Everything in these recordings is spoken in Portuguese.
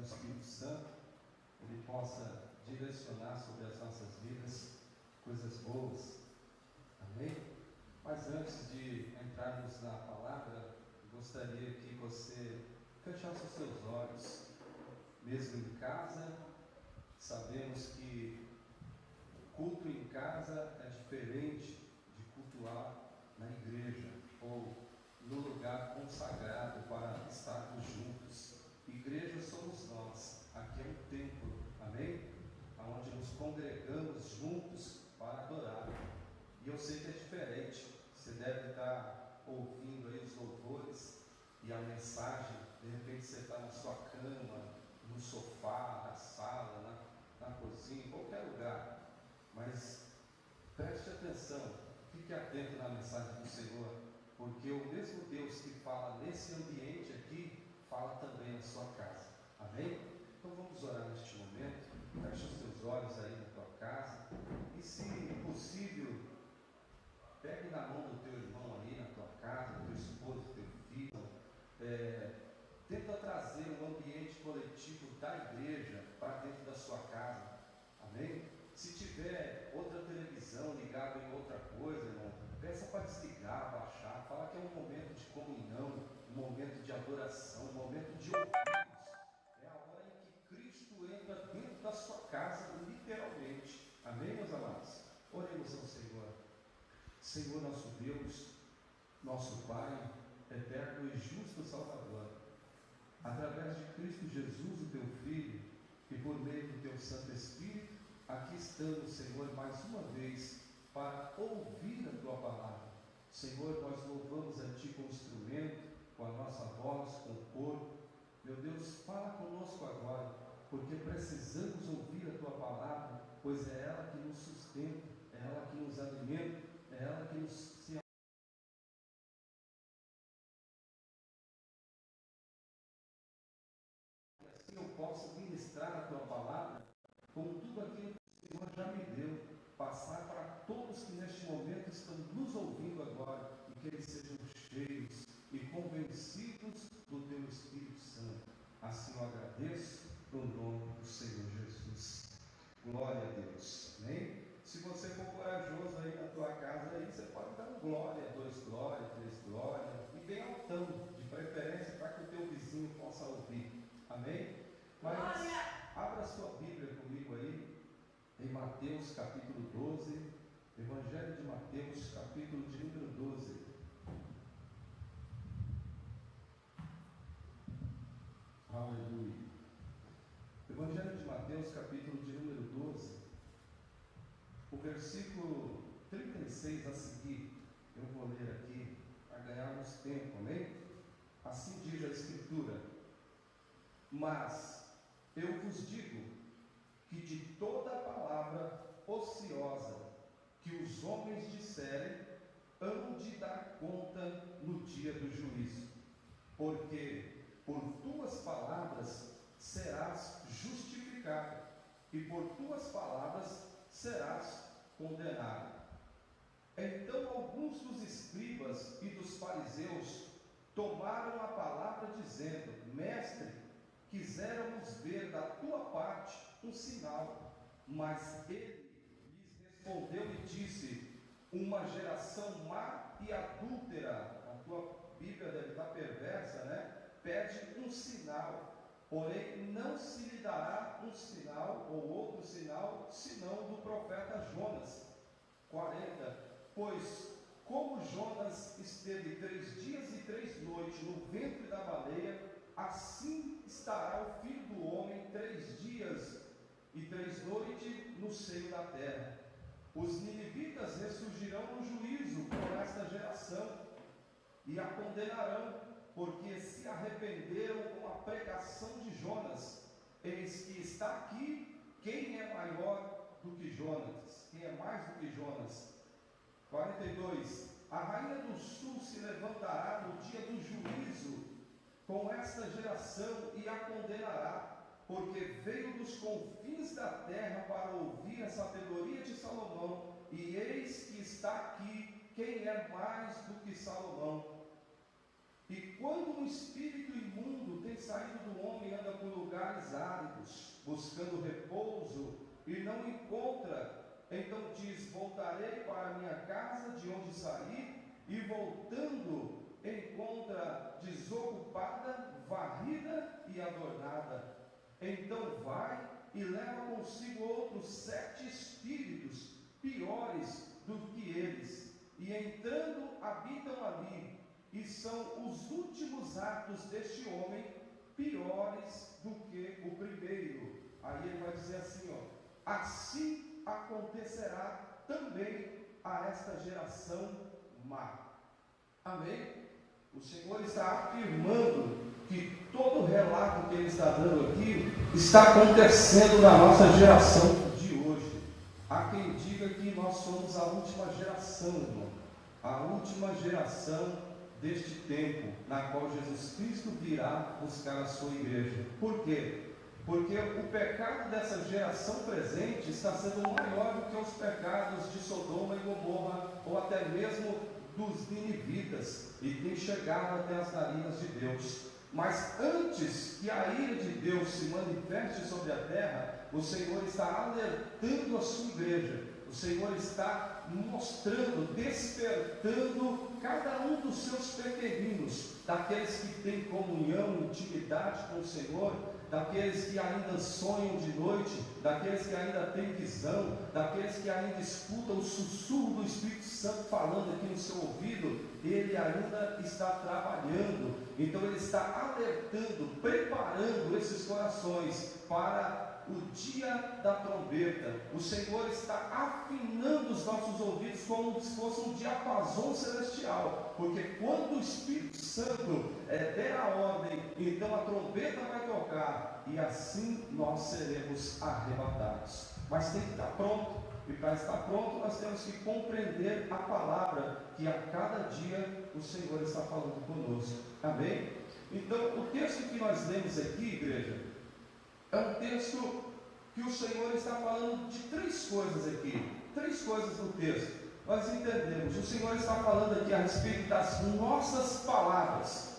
do Espírito Santo, Ele possa direcionar sobre as nossas vidas coisas boas. Amém? Mas antes de entrarmos na palavra, gostaria que você fechasse os seus olhos, mesmo em casa. Sabemos que o culto em casa é diferente de cultuar na igreja ou no lugar consagrado para estarmos juntos. Igreja somos nós, aqui é um templo, amém? Onde nos congregamos juntos para adorar. E eu sei que é diferente. Você deve estar ouvindo aí os louvores e a mensagem. De repente você está na sua cama, no sofá, na sala, na cozinha, em qualquer lugar. Mas preste atenção, fique atento na mensagem do Senhor, porque o mesmo Deus que fala nesse ambiente aqui, fala também na sua casa. Amém? Então vamos orar neste momento. Feche os teus olhos aí na tua casa e, se possível, pegue na mão do teu irmão aí na tua casa, do teu esposo, do teu filho. Tenta trazer um ambiente coletivo da igreja para dentro da sua casa. Amém? Se tiver outra televisão ligada em outra coisa, irmão, peça para desligar, baixar. Fala que é um momento de comunhão, um momento de adoração, um momento de ouvidos. É a hora em que Cristo entra dentro da sua casa, literalmente. Amém, meus amados? Oremos ao Senhor. Senhor, nosso Deus, nosso Pai, eterno e justo Salvador, através de Cristo Jesus, o teu Filho, e por meio do teu Santo Espírito, aqui estamos, Senhor, mais uma vez, para ouvir a tua palavra. Senhor, nós louvamos a Ti com o instrumento, com a nossa voz, com o corpo. Meu Deus, fala conosco agora, porque precisamos ouvir a tua palavra, pois é ela que nos sustenta, é ela que nos alimenta, é ela que nos assim eu posso ministrar a tua palavra com tudo aquilo que o Senhor já me deu, passar para todos que neste momento estão nos ouvindo agora, e que eles sejam cheios e convencidos do teu Espírito Santo. Assim eu agradeço no nome do Senhor Jesus. Glória a Deus. Amém? Se você for corajoso aí na tua casa, aí você pode dar um glória, 2 glórias, 3 glórias, e bem altão, de preferência para que o teu vizinho possa ouvir. Amém? Mas abra sua Bíblia comigo aí, em Mateus capítulo 12, Evangelho de Mateus capítulo de número 12. Aleluia. Evangelho de Mateus capítulo de número 12, o versículo 36 a seguir, eu vou ler aqui para ganharmos tempo, amém? Assim diz a Escritura: mas eu vos digo que de toda palavra ociosa que os homens disserem, hão de dar conta no dia do juízo, porque por tuas palavras serás justificado, e por tuas palavras serás condenado. Então alguns dos escribas e dos fariseus tomaram a palavra, dizendo: Mestre, quiséramos ver da tua parte um sinal. Mas ele lhes respondeu e disse: uma geração má e adúltera, a tua Bíblia deve estar perversa, né? Pede um sinal, porém não se lhe dará um sinal ou outro sinal, senão do profeta Jonas. 40. Pois como Jonas esteve 3 dias e 3 noites no ventre da baleia, assim estará o Filho do Homem 3 dias e 3 noites no seio da terra. Os ninivitas ressurgirão no juízo por esta geração e a condenarão, porque se arrependeram com a pregação de Jonas. Eis que está aqui quem é maior do que Jonas, quem é mais do que Jonas. 42. A rainha do sul se levantará no dia do juízo com esta geração e a condenará, porque veio dos confins da terra para ouvir a sabedoria de Salomão, e eis que está aqui quem é mais do que Salomão. E quando um espírito imundo tem saído do homem e anda por lugares áridos, buscando repouso, e não encontra, então diz: voltarei para a minha casa de onde saí, e voltando encontra desocupada, varrida e adornada. Então vai e leva consigo outros 7 espíritos piores do que eles, e entrando habitam ali, e são os últimos atos deste homem piores do que o primeiro. Aí ele vai dizer assim, assim acontecerá também a esta geração má. Amém? O Senhor está afirmando que todo o relato que Ele está dando aqui está acontecendo na nossa geração de hoje. Há quem diga que nós somos a última geração, irmão. A última geração deste tempo, na qual Jesus Cristo virá buscar a sua igreja. Por quê? Porque o pecado dessa geração presente está sendo maior do que os pecados de Sodoma e Gomorra, ou até mesmo dos ninivitas, e tem chegado até as narinas de Deus. Mas antes que a ira de Deus se manifeste sobre a terra, o Senhor está alertando a sua igreja. O Senhor está mostrando, despertando cada um dos seus pequeninos, daqueles que têm comunhão, intimidade com o Senhor, daqueles que ainda sonham de noite, daqueles que ainda têm visão, daqueles que ainda escutam o sussurro do Espírito Santo falando aqui no seu ouvido. Ele ainda está trabalhando. Então ele está alertando, preparando esses corações para o dia da trombeta. O Senhor está afinando os nossos ouvidos como se fosse um diapasão celestial, porque quando o Espírito Santo der a ordem, então a trombeta vai tocar, e assim nós seremos arrebatados. Mas tem que estar pronto, e para estar pronto nós temos que compreender a palavra que a cada dia o Senhor está falando conosco. Amém? Então o texto que nós lemos aqui, igreja, é um texto que o Senhor está falando de 3 coisas aqui. 3 coisas no texto. Nós entendemos, o Senhor está falando aqui a respeito das nossas palavras.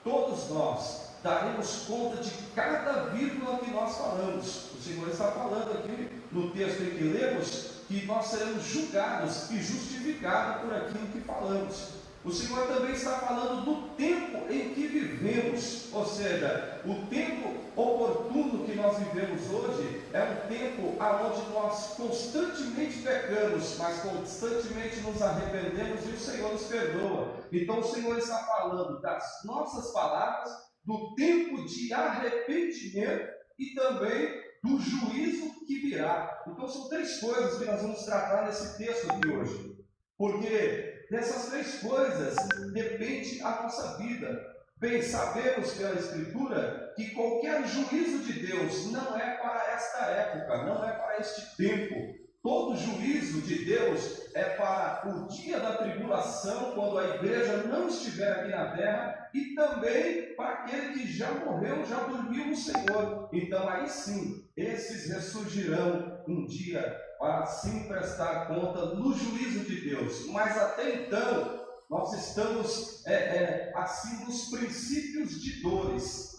Todos nós daremos conta de cada vírgula que nós falamos. O Senhor está falando aqui no texto em que lemos que nós seremos julgados e justificados por aquilo que falamos. O Senhor também está falando do tempo em que vivemos, ou seja, o tempo oportuno que nós vivemos hoje é um tempo onde nós constantemente pecamos, mas constantemente nos arrependemos e o Senhor nos perdoa. Então o Senhor está falando das nossas palavras, do tempo de arrependimento e também do juízo que virá. Então são 3 coisas que nós vamos tratar nesse texto aqui hoje, porque dessas 3 coisas depende a nossa vida. Bem, sabemos pela Escritura que qualquer juízo de Deus não é para esta época, não é para este tempo. Todo juízo de Deus é para o dia da tribulação, quando a igreja não estiver aqui na terra, e também para aquele que já morreu, já dormiu no Senhor. Então aí sim, esses ressurgirão um dia para assim prestar conta no juízo de Deus. Mas até então, nós estamos assim nos princípios de dores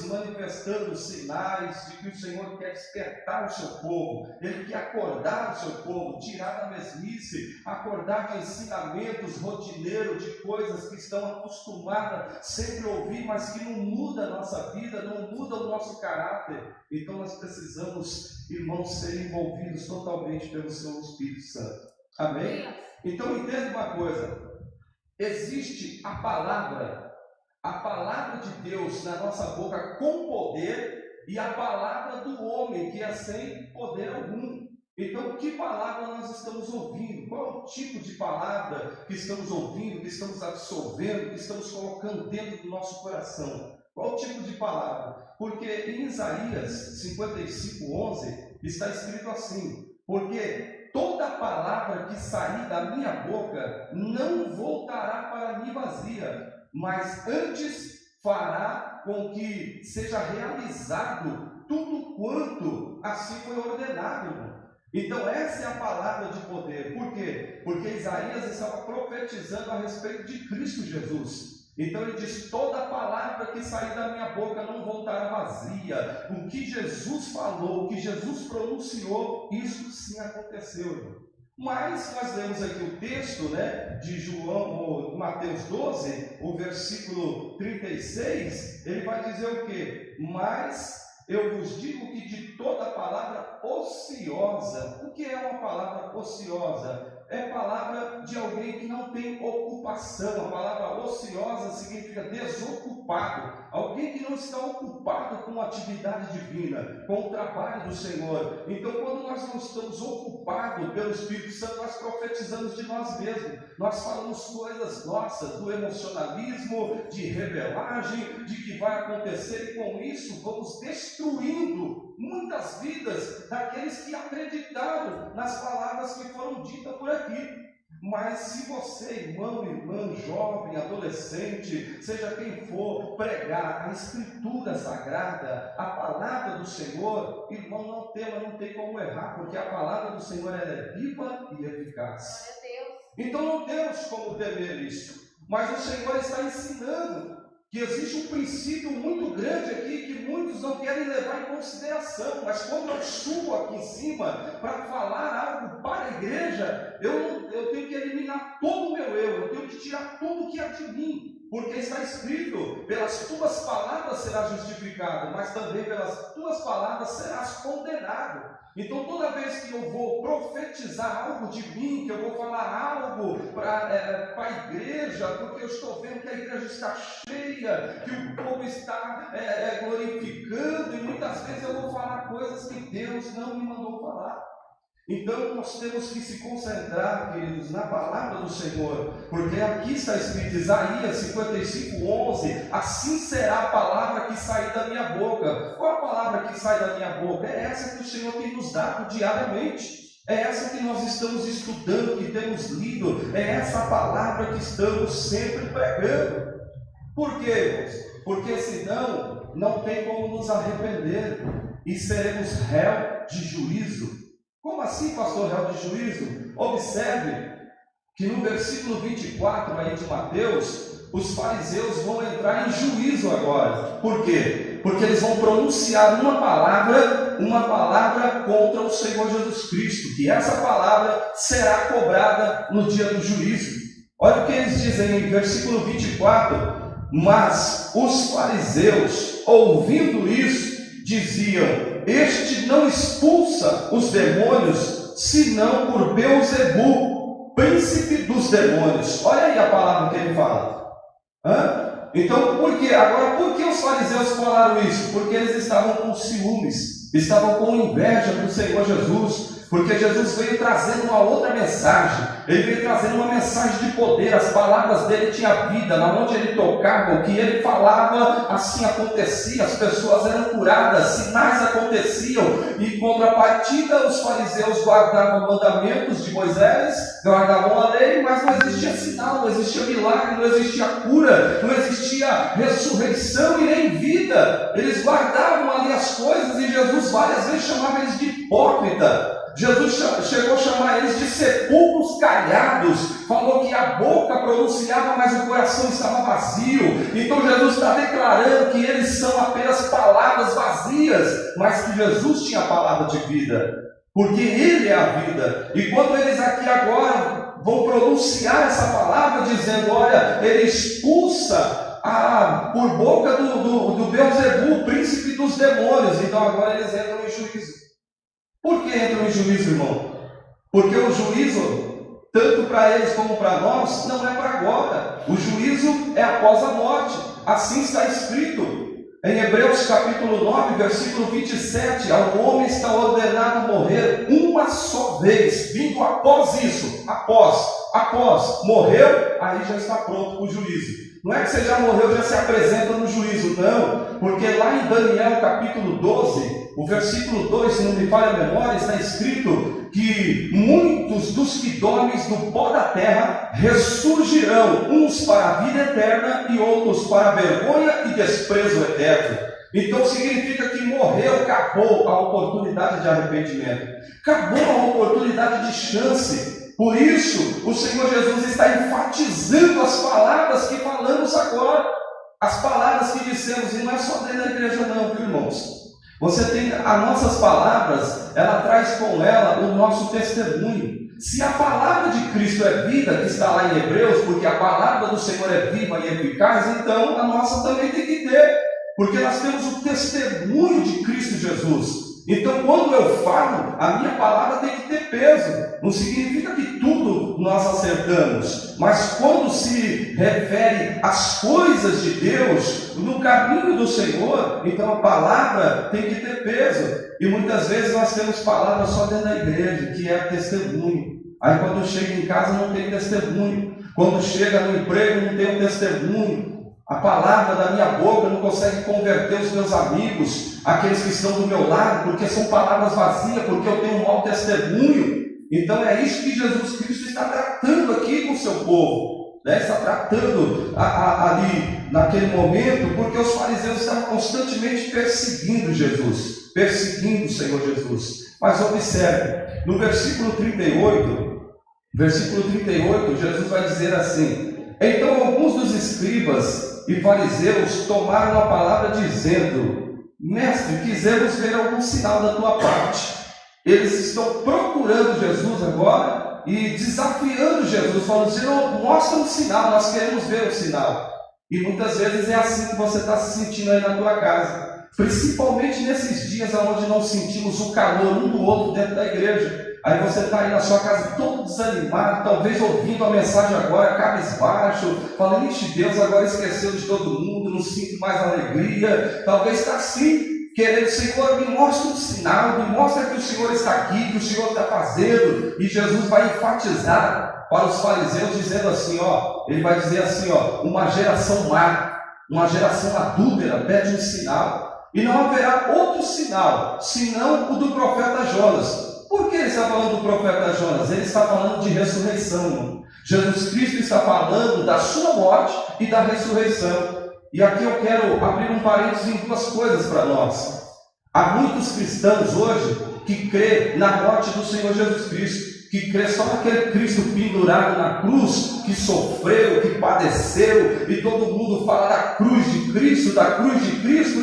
manifestando sinais de que o Senhor quer despertar o seu povo. Ele quer acordar o seu povo, tirar da mesmice, acordar de ensinamentos rotineiros, de coisas que estão acostumadas sempre a ouvir, mas que não muda a nossa vida, não muda o nosso caráter. Então nós precisamos, irmãos, ser envolvidos totalmente pelo seu Espírito Santo. Amém? Então entenda uma coisa: existe a palavra de Deus na nossa boca com poder, e a palavra do homem que é sem poder algum. Então, que palavra nós estamos ouvindo? Qual é o tipo de palavra que estamos ouvindo, que estamos absorvendo, que estamos colocando dentro do nosso coração? Qual o tipo de palavra? Porque em Isaías 55:11 está escrito assim: porque toda palavra que sair da minha boca não voltará para mim vazia, mas antes fará com que seja realizado tudo quanto assim foi ordenado, irmão. Então essa é a palavra de poder. Por quê? Porque Isaías estava profetizando a respeito de Cristo Jesus. Então ele diz: toda palavra que sair da minha boca não voltará vazia. O que Jesus falou, o que Jesus pronunciou, isso sim aconteceu, irmão. Mas nós lemos aqui o texto, de João, Mateus 12, o versículo 36, ele vai dizer o quê? Mas eu vos digo que de toda palavra ociosa. O que é uma palavra ociosa? É palavra de alguém que não tem ocupação. A palavra ociosa significa desocupado. Alguém que não está ocupado com a atividade divina, com o trabalho do Senhor. Então, quando nós não estamos ocupados pelo Espírito Santo, nós profetizamos de nós mesmos. Nós falamos coisas nossas, do emocionalismo, de revelagem, de que vai acontecer, e com isso vamos destruindo muitas vidas daqueles que acreditaram nas palavras que foram ditas por aqui. Mas se você, irmão, irmã, jovem, adolescente, seja quem for, pregar a Escritura Sagrada, a palavra do Senhor, irmão, não tem como errar, porque a palavra do Senhor ela é viva e eficaz. Então não temos como temer isso, mas o Senhor está ensinando que existe um princípio muito grande aqui que muitos não querem levar em consideração. Mas quando eu subo aqui em cima para falar algo para a igreja, eu tenho que eliminar todo o meu eu tenho que tirar tudo que é de mim, porque está escrito: pelas tuas palavras serás justificado, mas também pelas tuas palavras serás condenado. Então toda vez que eu vou profetizar algo de mim, que eu vou falar algo para a igreja, porque eu estou vendo que a igreja está cheia, que o povo está glorificando, e muitas vezes eu vou falar coisas que Deus não me mandou falar. Então nós temos que se concentrar, queridos, na palavra do Senhor, porque aqui está escrito, Isaías 55:11, assim será a palavra que sair da minha boca. Qual a palavra que sai da minha boca? É essa que o Senhor tem nos dado diariamente, é essa que nós estamos estudando, que temos lido, é essa palavra que estamos sempre pregando. Por quê, irmãos? Porque senão não tem como nos arrepender e seremos réu de juízo. Como assim, pastor, réu de juízo? Observe que no versículo 24 aí de Mateus, os fariseus vão entrar em juízo agora. Por quê? Porque eles vão pronunciar uma palavra contra o Senhor Jesus Cristo, que essa palavra será cobrada no dia do juízo. Olha o que eles dizem em versículo 24: mas os fariseus, ouvindo isso, diziam: este não expulsa os demônios, senão por Beelzebu, príncipe dos demônios. Olha aí a palavra que ele fala. Então, por quê? Agora, por que os fariseus falaram isso? Porque eles estavam com ciúmes, estavam com inveja do Senhor Jesus, porque Jesus veio trazendo uma outra mensagem. Ele veio trazendo uma mensagem de poder. As palavras dele tinham vida, na onde ele tocava, o que ele falava, assim acontecia, as pessoas eram curadas, sinais aconteciam. E em contrapartida, os fariseus guardavam mandamentos de Moisés, guardavam a lei, mas não existia sinal, não existia milagre, não existia cura, não existia ressurreição e nem vida. Eles guardavam ali as coisas, e Jesus várias vezes chamava eles de hipócrita. Jesus chegou a chamar eles de sepulcros calhados, falou que a boca pronunciava, mas o coração estava vazio. Então Jesus está declarando que eles são apenas palavras vazias, mas que Jesus tinha a palavra de vida, porque Ele é a vida. E quando eles aqui agora vão pronunciar essa palavra, dizendo: olha, Ele expulsa por boca do Beelzebu, príncipe dos demônios. Então agora eles entram em juízo. Por que entram em juízo, irmão? Porque o juízo, tanto para eles como para nós, não é para agora. O juízo é após a morte. Assim está escrito em Hebreus capítulo 9, versículo 27. Ao homem está ordenado morrer uma só vez, vindo após isso, após morreu, aí já está pronto para o juízo. Não é que você já morreu, já se apresenta no juízo, não, porque lá em Daniel capítulo 12, o versículo 2, se não me falha a memória, está escrito que muitos dos que dormem no pó da terra ressurgirão, uns para a vida eterna e outros para a vergonha e desprezo eterno. Então significa que morreu, acabou a oportunidade de arrependimento, acabou a oportunidade de chance. Por isso, o Senhor Jesus está enfatizando as palavras que falamos agora, as palavras que dissemos, e não é só dentro da igreja não, viu, irmãos? Você tem as nossas palavras, ela traz com ela o nosso testemunho. Se a palavra de Cristo é vida, que está lá em Hebreus, porque a palavra do Senhor é viva e eficaz, então a nossa também tem que ter, porque nós temos o testemunho de Cristo Jesus. Então, quando eu falo, a minha palavra tem que ter peso. Não significa que tudo nós acertamos, mas quando se refere às coisas de Deus, no caminho do Senhor, então a palavra tem que ter peso. E muitas vezes nós temos palavras só dentro da igreja, que é testemunho. Aí quando chega em casa não tem testemunho. Quando chega no emprego não tem um testemunho. A palavra da minha boca não consegue converter os meus amigos, aqueles que estão do meu lado, porque são palavras vazias, porque eu tenho um mau testemunho. Então é isso que Jesus Cristo está tratando aqui com o seu povo, né? Está tratando ali naquele momento, porque os fariseus estavam constantemente perseguindo Jesus, perseguindo o Senhor Jesus. Mas observe, no versículo 38, Jesus vai dizer assim: então alguns dos escribas e fariseus tomaram a palavra dizendo: mestre, quisemos ver algum sinal da tua parte. Eles estão procurando Jesus agora e desafiando Jesus, falando: Senhor, mostra um sinal, nós queremos ver um sinal. E muitas vezes é assim que você está se sentindo aí na tua casa, principalmente nesses dias onde não sentimos o calor um do outro dentro da igreja. Aí você está aí na sua casa todo desanimado, talvez ouvindo a mensagem agora, cabisbaixo, falando: ixi, Deus agora esqueceu de todo mundo, não sinto mais alegria. Talvez está assim, querendo: Senhor, me mostra um sinal, me mostra que o Senhor está aqui, que o Senhor está fazendo. E Jesus vai enfatizar para os fariseus, dizendo assim, ele vai dizer assim, uma geração má, uma geração adúltera pede um sinal, e não haverá outro sinal, senão o do profeta Jonas. Por que ele está falando do profeta Jonas? Ele está falando de ressurreição, irmão. Jesus Cristo está falando da sua morte e da ressurreição. E aqui eu quero abrir um parênteses em duas coisas para nós. Há muitos cristãos hoje que crê na morte do Senhor Jesus Cristo, que crê só naquele Cristo pendurado na cruz, que sofreu, que padeceu, e todo mundo fala da cruz de Cristo,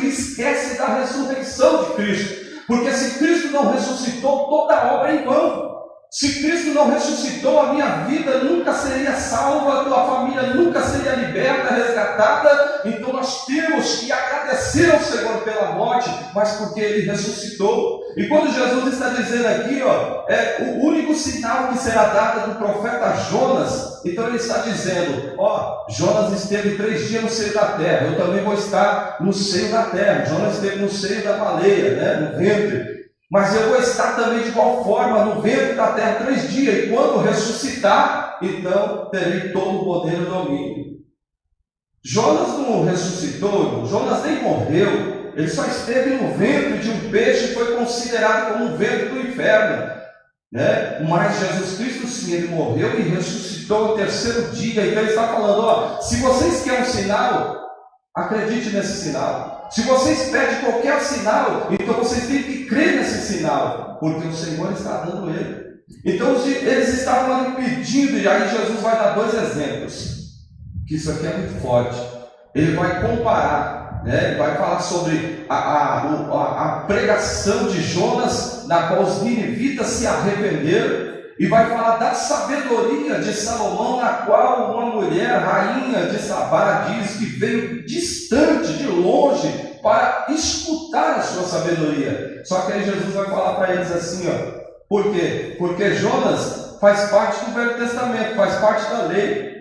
e esquece da ressurreição de Cristo. Porque se Cristo não ressuscitou, toda a obra é em vão. Se Cristo não ressuscitou, a minha vida nunca seria salva, a tua família nunca seria liberta, resgatada. Então nós temos que agradecer ao Senhor pela morte, mas porque Ele ressuscitou. E quando Jesus está dizendo aqui, é o único sinal que será dado do profeta Jonas, então ele está dizendo, Jonas esteve 3 dias no seio da terra, eu também vou estar no seio da terra. Jonas esteve no seio da baleia, né, no ventre. Mas eu vou estar também de igual forma no ventre da terra 3 dias, e quando ressuscitar, então terei todo o poder e o domínio. Jonas não ressuscitou, Jonas nem morreu, ele só esteve no ventre de um peixe e foi considerado como um ventre do inferno, né? Mas Jesus Cristo sim, ele morreu e ressuscitou no 3º dia. Então ele está falando, se vocês querem um sinal, acredite nesse sinal. Se vocês pedem qualquer sinal, então vocês têm que crer nesse sinal, porque o Senhor está dando ele. Então eles estavam ali pedindo, e aí Jesus vai dar 2 exemplos, que isso aqui é muito forte. Ele vai comparar, né? Ele vai falar sobre a pregação de Jonas, na qual os ninivitas se arrependeram, e vai falar da sabedoria de Salomão, na qual uma mulher, rainha de Sabá, diz que veio distante, de longe, para escutar a sua sabedoria. Só que aí Jesus vai falar para eles assim, por quê? Porque Jonas faz parte do Velho Testamento, faz parte da lei.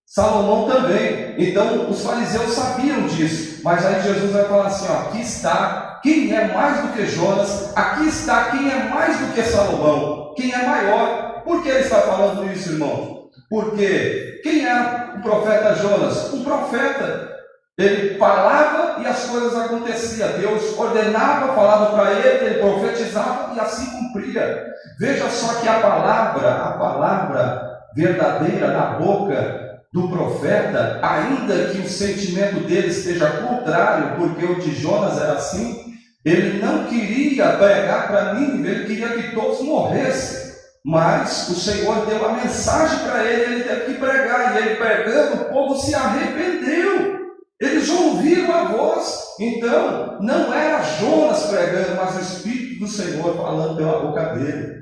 Salomão também. Então os fariseus sabiam disso, mas aí Jesus vai falar assim, aqui está quem é mais do que Jonas, aqui está quem é mais do que Salomão, quem é maior. Por que ele está falando isso, irmão? Porque quem é o profeta Jonas? Um profeta. Ele falava e as coisas aconteciam. Deus ordenava, falava para ele profetizava e assim cumpria. Veja só que a palavra verdadeira na boca do profeta, ainda que o sentimento dele esteja contrário, porque o de Jonas era assim, ele não queria pregar para Nínive, ele queria que todos morressem. Mas o Senhor deu a mensagem para ele teve que pregar, e ele pregando, o povo se arrependeu. Eles ouviram a voz. Então, não era Jonas pregando, mas o Espírito do Senhor falando pela boca dele.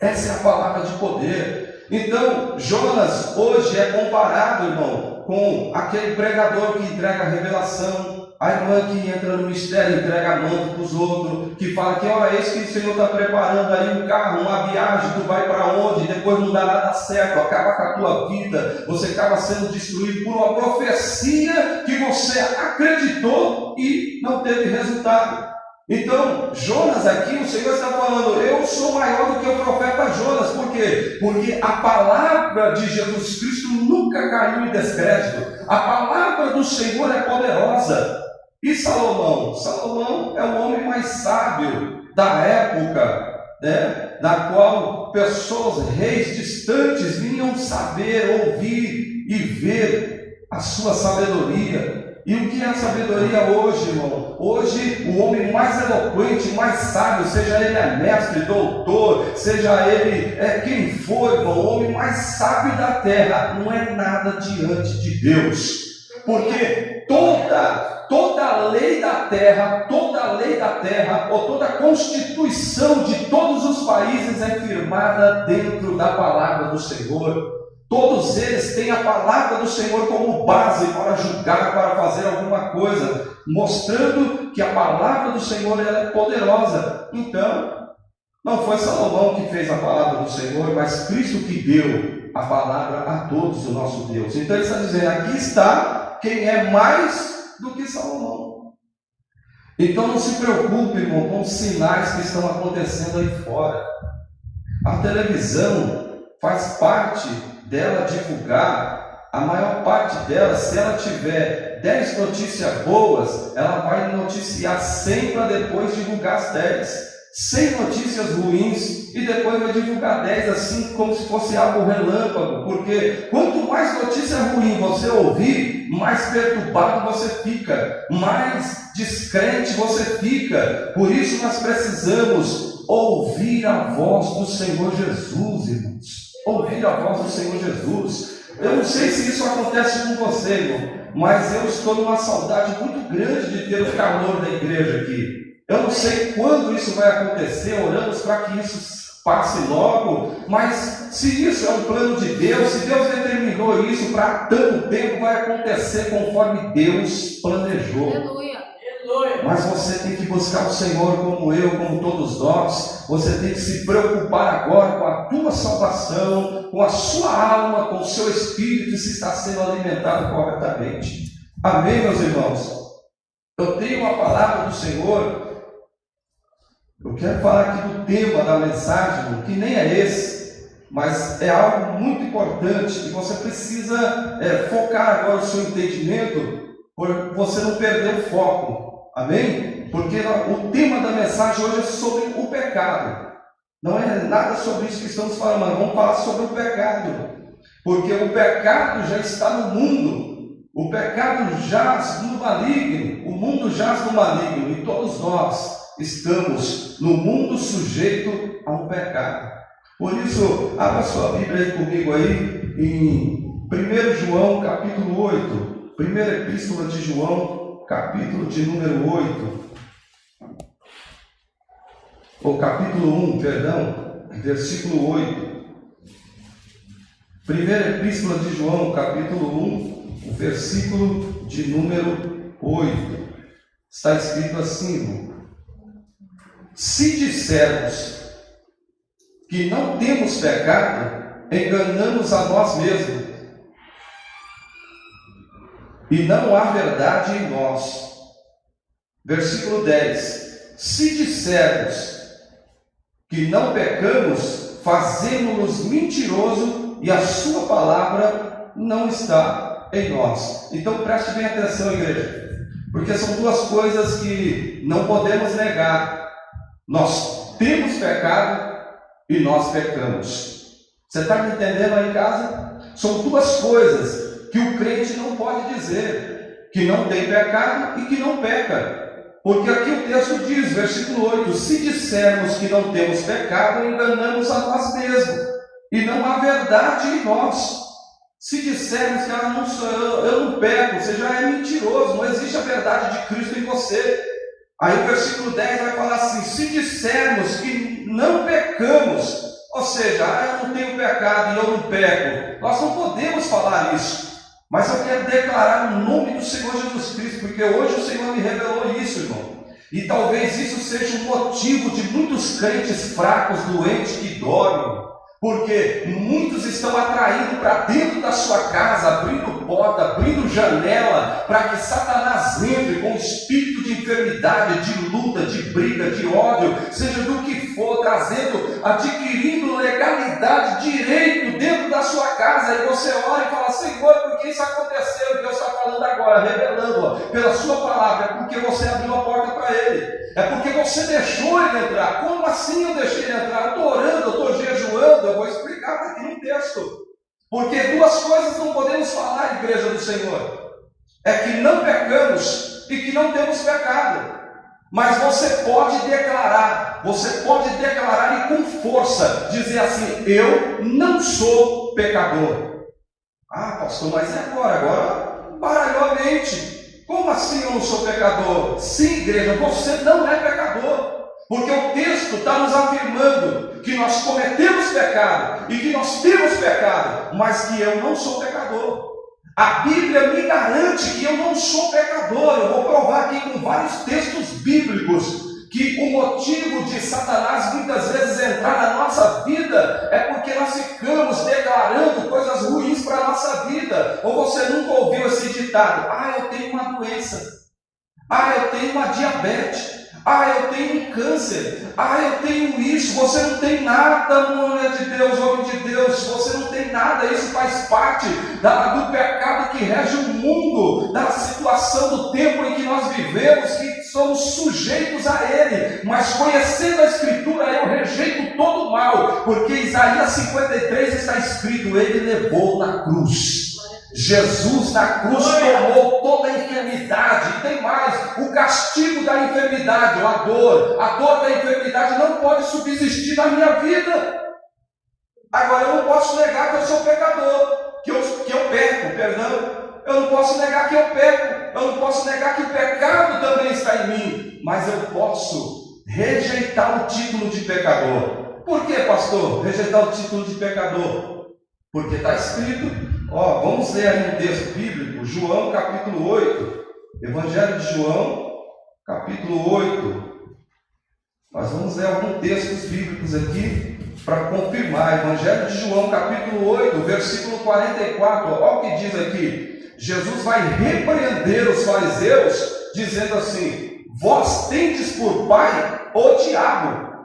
Essa é a palavra de poder. Então, Jonas hoje é comparado, irmão, com aquele pregador que entrega a revelação, a irmã que entra no mistério, entrega a mão para os outros, que fala que, olha, esse que o Senhor está preparando aí um carro, uma viagem, tu vai para onde, depois não dá nada certo, acaba com a tua vida, você acaba sendo destruído por uma profecia que você acreditou e não teve resultado. Então, Jonas aqui, o Senhor está falando, eu sou maior do que o profeta Jonas. Por quê? Porque a palavra de Jesus Cristo nunca caiu em descrédito. A palavra do Senhor é poderosa. E Salomão? Salomão é o homem mais sábio da época, né? Da qual pessoas, reis distantes, vinham saber, ouvir e ver a sua sabedoria. E o que é a sabedoria hoje, irmão? Hoje, o homem mais eloquente, mais sábio, seja ele mestre, doutor, seja ele quem for, irmão, o homem mais sábio da terra, não é nada diante de Deus. Porque toda a lei da terra, ou toda a constituição de todos os países é firmada dentro da palavra do Senhor. Todos eles têm a palavra do Senhor como base para julgar, para fazer alguma coisa, mostrando que a palavra do Senhor ela é poderosa. Então, não foi Salomão que fez a palavra do Senhor, mas Cristo que deu a palavra a todos, o nosso Deus. Então ele está dizendo, aqui está quem é mais do que Salomão. Então não se preocupe, irmão, com os sinais que estão acontecendo aí fora. A televisão faz parte dela divulgar, a maior parte dela, se ela tiver 10 notícias boas, ela vai noticiar 100 para depois divulgar as 10. 100 notícias ruins e depois vai divulgar 10, assim como se fosse algo relâmpago, porque quanto mais notícia ruim você ouvir, mais perturbado você fica, mais descrente você fica. Por isso nós precisamos ouvir a voz do Senhor Jesus, irmãos. Ouvir a voz do Senhor Jesus. Eu não sei se isso acontece com você, irmão, mas eu estou numa saudade muito grande de ter o calor da igreja aqui. Eu não sei quando isso vai acontecer, oramos para que isso passe logo, mas se isso é um plano de Deus, se Deus determinou isso para tanto tempo, vai acontecer conforme Deus planejou. Aleluia. Mas você tem que buscar o Senhor como eu, como todos nós. Você tem que se preocupar agora com a tua salvação, com a sua alma, com o seu espírito, se está sendo alimentado corretamente. Amém, meus irmãos? Eu tenho uma palavra do Senhor. Eu quero falar aqui do tema da mensagem, que nem é esse, mas é algo muito importante e você precisa focar agora o seu entendimento, por você não perder o foco. Amém? Porque o tema da mensagem hoje é sobre o pecado. Não é nada sobre isso que estamos falando, mas vamos falar sobre o pecado. Porque o pecado já está no mundo. O pecado jaz no maligno. O mundo jaz no maligno. E todos nós estamos no mundo sujeito ao pecado. Por isso, abra sua Bíblia aí comigo aí, em 1 João capítulo 8. Primeira Epístola de João, capítulo de número 8, ou capítulo 1, perdão, versículo 8. Primeira Epístola de João, capítulo 1, o versículo de número 8. Está escrito assim: se dissermos que não temos pecado, enganamos a nós mesmos, e não há verdade em nós. Versículo 10: se dissermos que não pecamos, fazemos-nos mentiroso e a sua palavra não está em nós. Então preste bem atenção, igreja, porque são duas coisas que não podemos negar. Nós temos pecado e nós pecamos. Você está me entendendo aí em casa? São duas coisas que o crente não pode dizer: que não tem pecado e que não peca. Porque aqui o texto diz, versículo 8: se dissermos que não temos pecado, enganamos a nós mesmos, e não há verdade em nós. Se dissermos que eu não peco, você já é mentiroso, não existe a verdade de Cristo em você. Aí o versículo 10 vai falar assim: se dissermos que não pecamos, ou seja, eu não tenho pecado e eu não peco, nós não podemos falar isso. Mas eu quero declarar no nome do Senhor Jesus Cristo, porque hoje o Senhor me revelou isso, irmão. E talvez isso seja um motivo de muitos crentes fracos, doentes, que dormem. Porque muitos estão atraindo para dentro da sua casa, abrindo porta, abrindo janela, para que Satanás entre com espírito de enfermidade, de luta, de briga, de ódio, seja do que for, adquirindo legalidade, direito dentro da sua casa. E você ora e fala: Senhor, por que isso aconteceu? Deus está falando agora, revelando pela sua palavra, é porque você abriu a porta para ele. É porque você deixou ele entrar. Como assim eu deixei ele entrar? Eu estou orando, eu estou jejuando. Eu vou explicar aqui no texto. Porque duas coisas não podemos falar, igreja do Senhor: é que não pecamos e que não temos pecado. Mas você pode declarar e com força dizer assim: eu não sou pecador. Ah, pastor, mas é agora baralhou a mente. Como assim eu não sou pecador? Sim, igreja, você não é pecador. Porque o texto está nos afirmando que nós cometemos pecado e que nós temos pecado, mas que eu não sou pecador. A Bíblia me garante que eu não sou pecador. Eu vou provar aqui com vários textos bíblicos que o motivo de Satanás muitas vezes entrar na nossa vida é porque nós ficamos declarando coisas ruins para a nossa vida. Ou você nunca ouviu esse ditado: ah, eu tenho uma doença, ah, eu tenho uma diabetes, ah, eu tenho um câncer, ah, eu tenho isso. Você não tem nada, mulher de Deus, homem de Deus, você não tem nada. Isso faz parte do pecado que rege o mundo, da situação do tempo em que nós vivemos, que somos sujeitos a ele. Mas conhecendo a Escritura, eu rejeito todo o mal, porque Isaías 53 está escrito: ele levou na cruz. Jesus na cruz tomou toda a enfermidade. E tem mais: o castigo da enfermidade, a dor da enfermidade não pode subsistir na minha vida. Agora, eu não posso negar que eu sou pecador, que eu peco, perdão. Eu não posso negar que eu peco, eu não posso negar que o pecado também está em mim, mas eu posso rejeitar o título de pecador. Por que, pastor, rejeitar o título de pecador? Porque está escrito, vamos ler aí um texto bíblico, João capítulo 8, Evangelho de João, capítulo 8. Nós vamos ler alguns textos bíblicos aqui para confirmar. Evangelho de João, capítulo 8, versículo 44. Olha o que diz aqui. Jesus vai repreender os fariseus, dizendo assim: vós tendes por pai o diabo,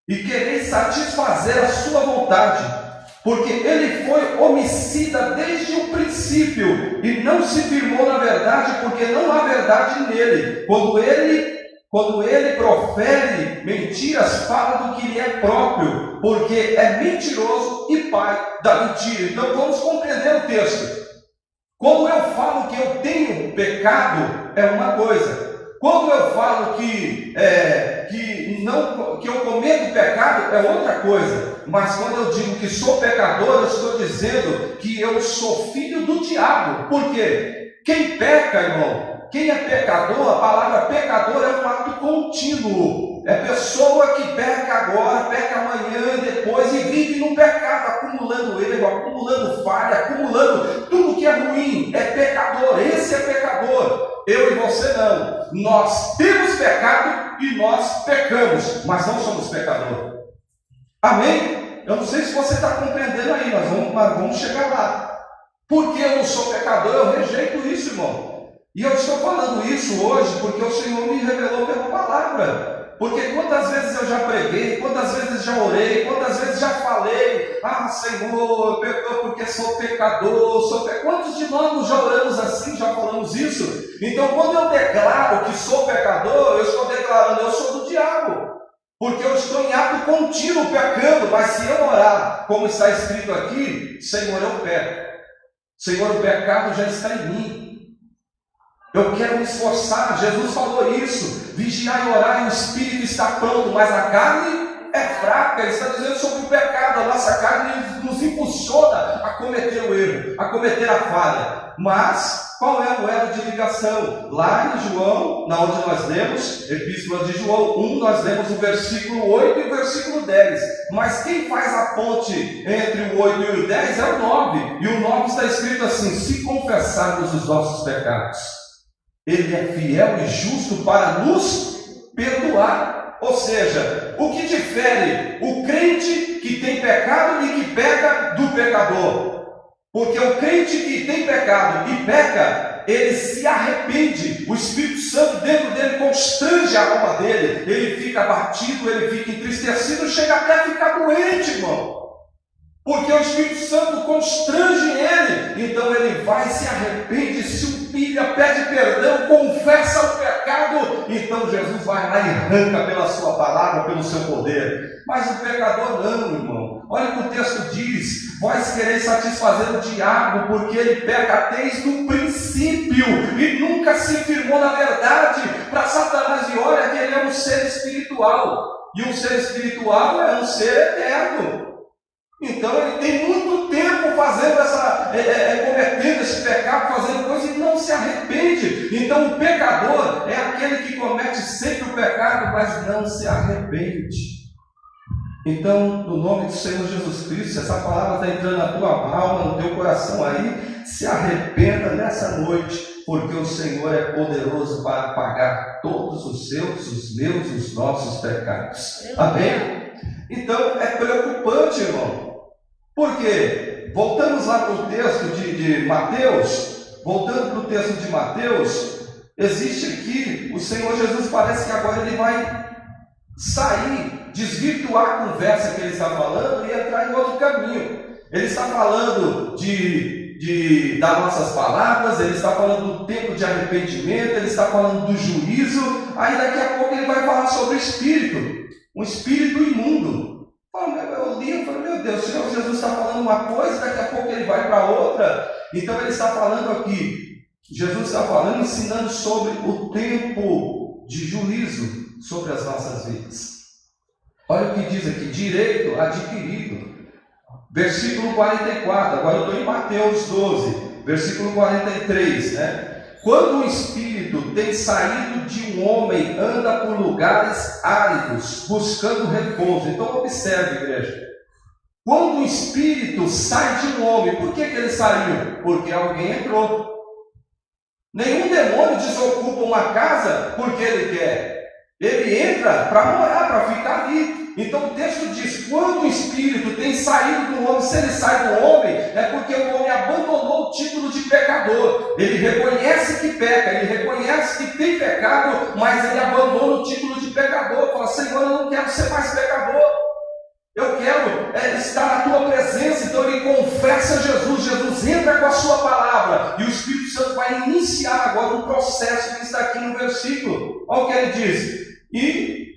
e quereis satisfazer a sua vontade, porque ele foi homicida desde o princípio, e não se firmou na verdade, porque não há verdade nele. Quando ele profere mentiras, fala do que lhe é próprio, porque é mentiroso e pai da mentira. Então vamos compreender o texto. Quando eu falo que eu tenho pecado, é uma coisa. Quando eu falo que eu cometo pecado, é outra coisa. Mas quando eu digo que sou pecador, eu estou dizendo que eu sou filho do diabo. Por quê? Quem peca, irmão, quem é pecador, a palavra pecador é um ato contínuo. É pessoa que peca agora, peca amanhã e depois, e vive no pecado, acumulando erro, acumulando falha, acumulando tudo que é ruim. É pecador, esse é pecador. Eu e você não. Nós temos pecado e nós pecamos, mas não somos pecadores. Amém? Eu não sei se você está compreendendo aí, mas vamos chegar lá. Porque eu não sou pecador, eu rejeito isso, irmão. E eu estou falando isso hoje porque o Senhor me revelou pela palavra. Porque quantas vezes eu já preguei, quantas vezes já orei, quantas vezes já falei: ah, Senhor, perdoa porque sou pecador, Quantos de nós já oramos assim, já falamos isso? Então, quando eu declaro que sou pecador, eu estou declarando: eu sou do diabo. Porque eu estou em ato contínuo pecando. Mas se eu orar, como está escrito aqui: Senhor, eu peco. Senhor, o pecado já está em mim. Eu quero me esforçar. Jesus falou isso. Vigiar e orar, e o espírito está pronto, mas a carne é fraca. Ele está dizendo sobre o pecado. A nossa carne nos impulsiona a cometer o erro, a cometer a falha. Mas qual é o elo de ligação? Lá em João, na onde nós lemos, Epístola de João 1, nós lemos o versículo 8 e o versículo 10. Mas quem faz a ponte entre o 8 e o 10 é o 9. E o 9 está escrito assim: se confessarmos os nossos pecados, Ele é fiel e justo para nos perdoar. Ou seja, o que difere o crente que tem pecado e que peca do pecador? Porque o crente que tem pecado e peca, ele se arrepende, o Espírito Santo dentro dele constrange a alma dele, ele fica abatido, ele fica entristecido, chega até a ficar doente, irmão. Porque o Espírito Santo constrange ele, então ele vai, se arrepende, se humilha, pede perdão, confessa o pecado, então Jesus vai lá e arranca pela sua palavra, pelo seu poder. Mas o pecador não, irmão. Olha o que o texto diz: vós quereis satisfazer o diabo, porque ele peca desde o princípio e nunca se firmou na verdade. Para Satanás, e olha que ele é um ser espiritual, e um ser espiritual é um ser eterno. Então ele tem muito tempo fazendo cometendo esse pecado, fazendo coisa e não se arrepende. Então o pecador é aquele que comete sempre o pecado, mas não se arrepende. Então, no nome do Senhor Jesus Cristo, se essa palavra está entrando na tua alma, no teu coração aí, se arrependa nessa noite, porque o Senhor é poderoso para apagar todos os seus, os meus, os nossos pecados. Amém? Então é preocupante, irmão. Por quê? Voltamos lá para o texto de Mateus. Voltando para o texto de Mateus, existe aqui, o Senhor Jesus parece que agora ele vai sair, desvirtuar a conversa que ele está falando e entrar em outro caminho. Ele está falando das nossas palavras, ele está falando do tempo de arrependimento, ele está falando do juízo. Aí daqui a pouco ele vai falar sobre o espírito, um espírito imundo. Eu li, eu falei, meu Deus, o Senhor Jesus está falando uma coisa, daqui a pouco ele vai para outra. Então ele está falando aqui, Jesus está falando, ensinando sobre o tempo de juízo sobre as nossas vidas. Olha o que diz aqui: direito adquirido. Versículo 44, agora eu estou em Mateus 12, versículo 43, né? Quando o espírito tem saído de um homem, anda por lugares áridos, buscando repouso. Então observe, igreja. Quando o espírito sai de um homem, por que ele saiu? Porque alguém entrou. Nenhum demônio desocupa uma casa porque ele quer. Ele entra para morar, para ficar ali. Então o texto diz: quando o espírito tem saído do homem, se ele sai do homem, é porque o homem abandonou o título de pecador. Ele reconhece que peca, ele reconhece que tem pecado, mas ele abandona o título de pecador. Fala: Senhor, eu não quero ser mais pecador, eu quero estar na tua presença. Então ele confessa Jesus, Jesus entra com a sua palavra, e o Espírito Santo vai iniciar agora um processo que está aqui no versículo. Olha o que ele diz: e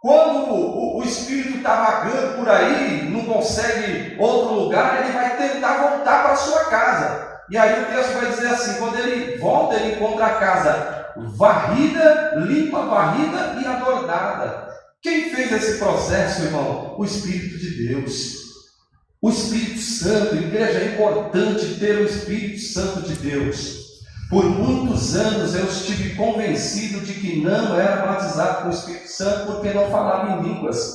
quando o espírito está vagando por aí, não consegue outro lugar, ele vai tentar voltar para a sua casa. E aí o texto vai dizer assim: quando ele volta, ele encontra a casa varrida, limpa, varrida e adornada. Quem fez esse processo, irmão? O Espírito de Deus, o Espírito Santo. Igreja, é importante ter o Espírito Santo de Deus. Por muitos anos eu estive convencido de que não era batizado com o Espírito Santo porque não falava em línguas.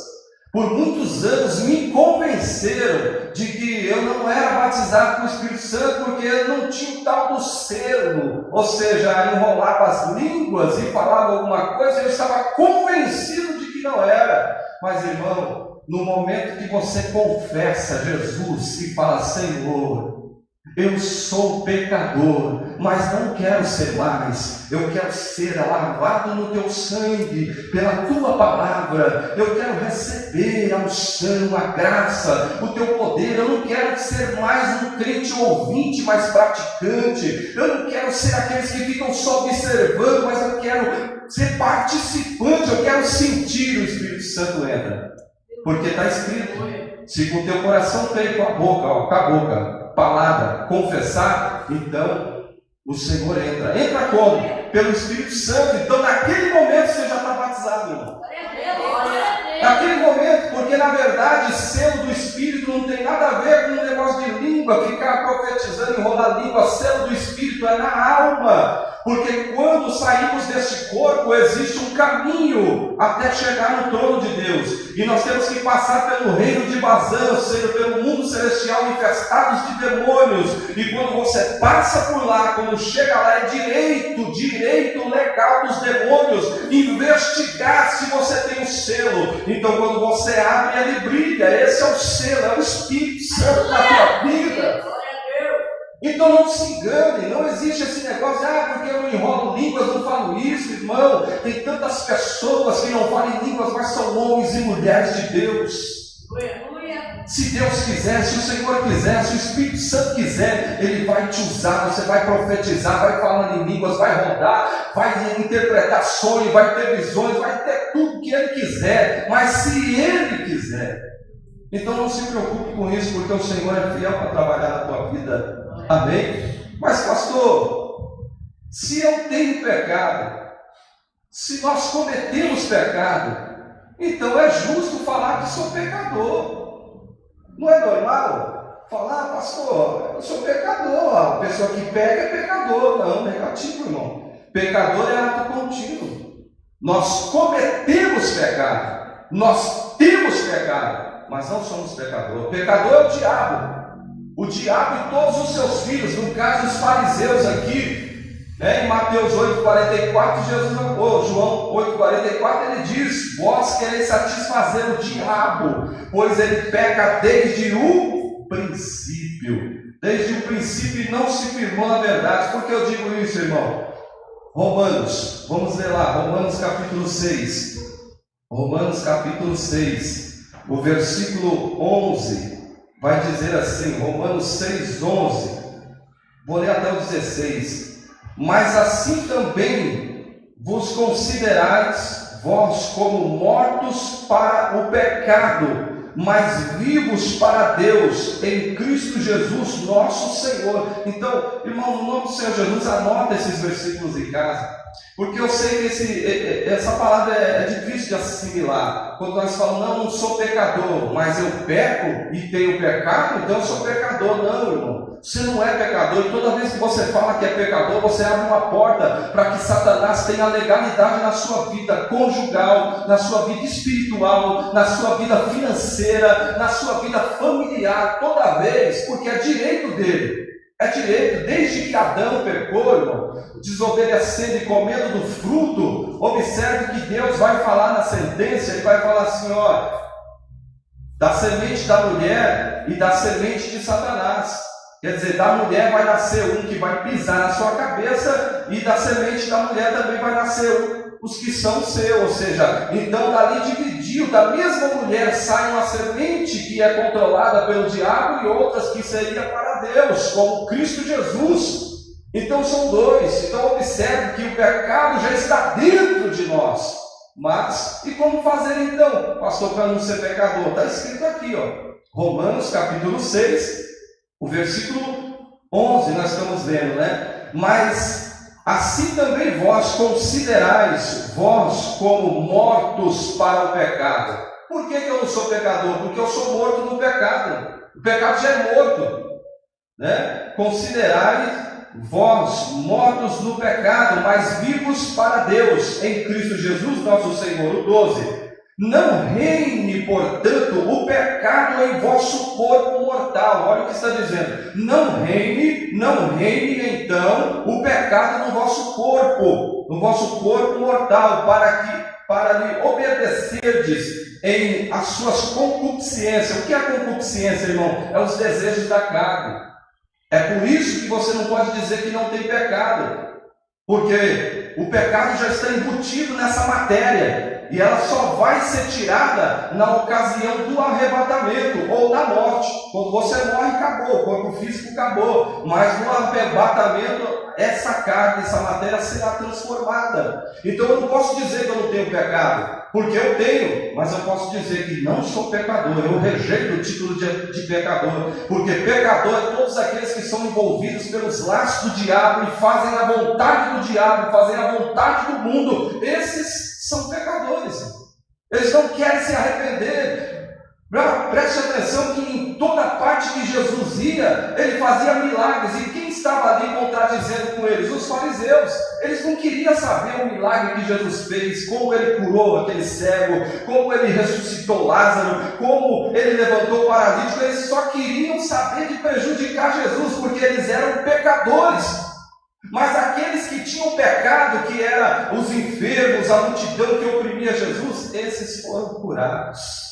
Por muitos anos me convenceram de que eu não era batizado com o Espírito Santo porque eu não tinha o tal do selo, ou seja, enrolava as línguas e falava alguma coisa, eu estava convencido de que não era. Mas, irmão, no momento que você confessa Jesus e fala: Senhor, eu sou pecador, mas não quero ser mais. Eu quero ser lavado no teu sangue, pela tua palavra. Eu quero receber a unção, a graça, o teu poder. Eu não quero ser mais um crente ouvinte, mas praticante. Eu não quero ser aqueles que ficam só observando, mas eu quero ser participante. Eu quero sentir o Espírito Santo entra. Porque está escrito: se com o teu coração tem, com a boca, palavra, confessar, então o Senhor entra. Entra como? Pelo Espírito Santo. Então naquele momento você já está batizado, irmão. Naquele momento, porque na verdade selo do Espírito não tem nada a ver com um negócio de língua, ficar profetizando, enrolar a língua. Selo do Espírito é na alma, porque quando saímos deste corpo existe um caminho até chegar no trono de Deus, e nós temos que passar pelo reino de Bazã, ou seja, pelo mundo celestial infestados de demônios. E quando você passa por lá, quando chega lá, é direito legal dos demônios investigar se você tem um selo. Então quando você abre, ele brilha. Esse é o selo, é o Espírito Santo na tua vida. Então não se engane, não existe esse negócio, porque eu não enrolo línguas, não falo isso, irmão. Tem tantas pessoas que não falam línguas, mas são homens e mulheres de Deus. Se Deus quiser, se o Senhor quiser, se o Espírito Santo quiser, Ele vai te usar, você vai profetizar, vai falar em línguas, vai rodar, vai interpretar sonhos, vai ter visões, vai ter tudo que Ele quiser, mas se Ele quiser. Então não se preocupe com isso, porque o Senhor é fiel para trabalhar na tua vida. Amém? Mas pastor, se eu tenho pecado, se nós cometemos pecado, então é justo falar que sou pecador. Não é normal falar, pastor, eu sou pecador. A pessoa que pega é pecador. Não, negativo, irmão. Pecador é ato contínuo. Nós cometemos pecado, nós temos pecado, mas não somos pecador. Pecador é o diabo. O diabo e todos os seus filhos, no caso os fariseus aqui, em Mateus 8,44, João 8,44, ele diz: vós quereis satisfazer o diabo, pois ele peca desde o princípio. Desde o princípio não se firmou na verdade. Por que eu digo isso, irmão? Romanos, vamos ler lá, Romanos capítulo 6. Romanos capítulo 6, o versículo 11. Vai dizer assim, Romanos 6,11, vou ler até o 16. Mas assim também vos considerais vós como mortos para o pecado, mas vivos para Deus em Cristo Jesus nosso Senhor. Então, irmão, no nome do Senhor Jesus, anota esses versículos em casa, porque eu sei que essa palavra é difícil de assimilar. Quando nós falamos, não sou pecador, mas eu peco e tenho pecado, então eu sou pecador. Não, irmão, você não é pecador. E toda vez que você fala que é pecador, você abre uma porta para que Satanás tenha legalidade na sua vida conjugal, na sua vida espiritual, na sua vida financeira, na sua vida familiar, toda vez, porque é direito dele. É direito, desde que Adão pecou, irmão, desobedecendo e comendo do fruto. Observe que Deus vai falar na sentença, Ele vai falar assim, ó, da semente da mulher e da semente de Satanás. Quer dizer, da mulher vai nascer um que vai pisar na sua cabeça, e da semente da mulher também vai nascer os que são seus. Ou seja, então dali dividiu, da mesma mulher sai uma semente que é controlada pelo diabo e outras que seria para Deus, como Cristo Jesus. Então são dois. Então observe que o pecado já está dentro de nós. Mas, e como fazer então, pastor, para não ser pecador? Está escrito aqui, ó, Romanos capítulo 6, o versículo 11, nós estamos vendo, né? Mas assim também vós considerais vós como mortos para o pecado. Por que eu não sou pecador? Porque eu sou morto no pecado. O pecado já é morto, né? Considerai vós mortos no pecado, mas vivos para Deus em Cristo Jesus nosso Senhor. O 12. Não reine, portanto, o pecado em vosso corpo mortal. Olha o que está dizendo. Não reine então o pecado no vosso corpo mortal, para lhe obedecerdes em as suas concupiscências. O que é a concupiscência, irmão? É os desejos da carne. É por isso que você não pode dizer que não tem pecado, porque o pecado já está embutido nessa matéria. e ela só vai ser tirada na ocasião do arrebatamento ou da morte. Quando você morre, acabou, o corpo físico acabou, mas no arrebatamento essa carne, essa matéria será transformada. Então eu não posso dizer que eu não tenho pecado, porque eu tenho, mas eu posso dizer que não sou pecador. Eu rejeito o título de pecador, porque pecador é todos aqueles que são envolvidos pelos laços do diabo e fazem a vontade do diabo, fazem a vontade do mundo. Esses são pecadores. Eles não querem se arrepender. Preste atenção que em toda parte que Jesus ia, ele fazia milagres. E quem estava ali contradizendo com eles? Os fariseus. Eles não queriam saber o milagre que Jesus fez, como ele curou aquele cego, como ele ressuscitou Lázaro, como ele levantou o paralítico. Eles só queriam saber de prejudicar Jesus, porque eles eram pecadores. Mas aqueles que tinham pecado, que eram os enfermos, a multidão que oprimia Jesus, esses foram curados.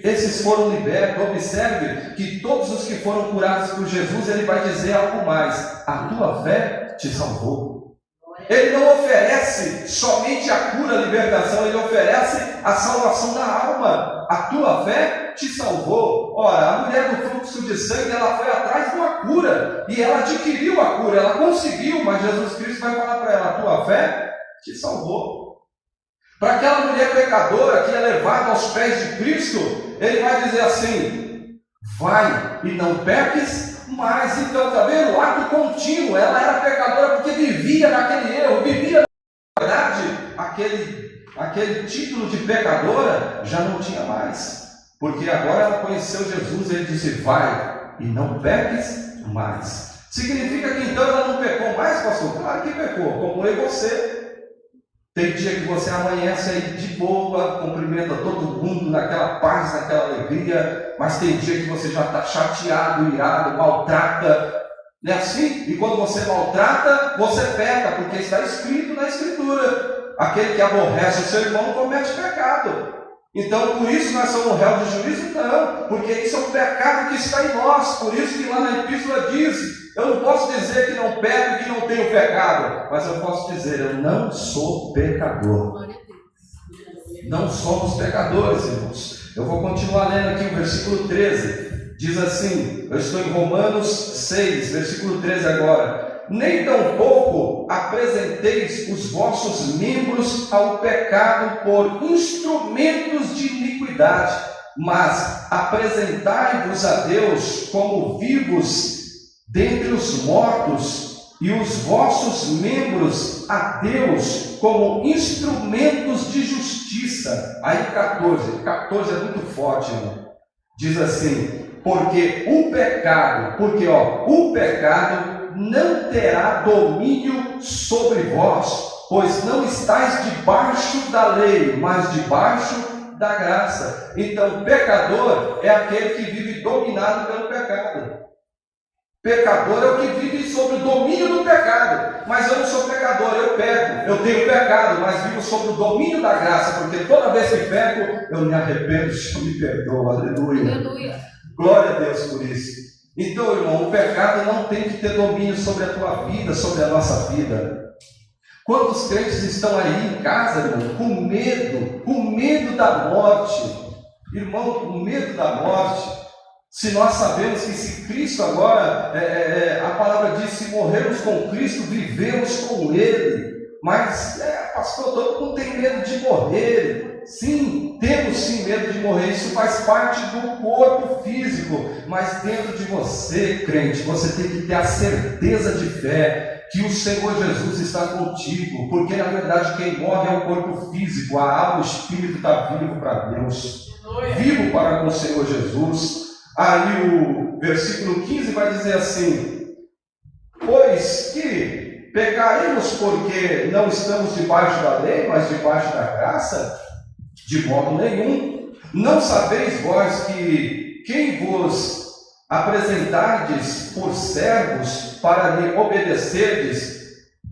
Esses foram libertos. Observe que todos os que foram curados por Jesus, ele vai dizer algo mais: a tua fé te salvou. Ele não oferece somente a cura, a libertação, ele oferece a salvação da alma. A tua fé te salvou. Ora, a mulher do fluxo de sangue, ela foi atrás de uma cura, e ela adquiriu a cura, ela conseguiu, mas Jesus Cristo vai falar para ela: a tua fé te salvou. Para aquela mulher pecadora que é levada aos pés de Cristo, ele vai dizer assim: vai e não peques mais. Então, está vendo? O ato contínuo. Ela era pecadora porque vivia naquele erro, vivia na verdade. Aquele título de pecadora já não tinha mais, porque agora ela conheceu Jesus. Ele disse: vai e não peques mais. Significa que então ela não pecou mais, pastor? Claro que pecou, como eu e você. Tem dia que você amanhece aí de boa, cumprimenta todo mundo naquela paz, naquela alegria, mas tem dia que você já está chateado, irado, maltrata. Não é assim? E quando você maltrata, você peca, porque está escrito na Escritura: aquele que aborrece o seu irmão comete pecado. Então, por isso nós somos réus de juízo? Não, porque isso é um pecado que está em nós. Por isso que lá na epístola diz: eu não posso dizer que não peco e que não tenho pecado, mas eu posso dizer: eu não sou pecador. Não somos pecadores, irmãos. Eu vou continuar lendo aqui o versículo 13. Diz assim, eu estou em Romanos 6, versículo 13 agora: nem tampouco apresenteis os vossos membros ao pecado por instrumentos de iniquidade, mas apresentai-vos a Deus como vivos dentre os mortos, e os vossos membros a Deus como instrumentos de justiça. Aí 14 é muito forte, irmão. Diz assim: porque o pecado não terá domínio sobre vós, pois não estáis debaixo da lei, mas debaixo da graça. Então, pecador é aquele que vive dominado pelo pecado. Pecador é o que vive sob o domínio do pecado. Mas eu não sou pecador, eu peco, eu tenho pecado, mas vivo sob o domínio da graça, porque toda vez que peco, eu me arrependo, o Senhor me perdoa. Aleluia. Aleluia. Glória a Deus por isso. Então, irmão, o pecado não tem que ter domínio sobre a tua vida, sobre a nossa vida. Quantos crentes estão aí em casa, irmão, com medo da morte? Irmão, com medo da morte. Se nós sabemos que se Cristo agora, a palavra diz: se morrermos com Cristo, vivemos com Ele. Mas, pastor, todo mundo tem medo de morrer. Sim, temos sim medo de morrer. Isso faz parte do corpo físico. Mas dentro de você, crente, você tem que ter a certeza de fé que o Senhor Jesus está contigo. Porque na verdade quem morre é o corpo físico. A alma, o espírito está vivo para Deus, vivo para com o Senhor Jesus. Aí o versículo 15 vai dizer assim: pois que pecaremos porque não estamos debaixo da lei, mas debaixo da graça? De modo nenhum. Não sabeis vós que quem vos apresentardes por servos para lhe obedecerdes,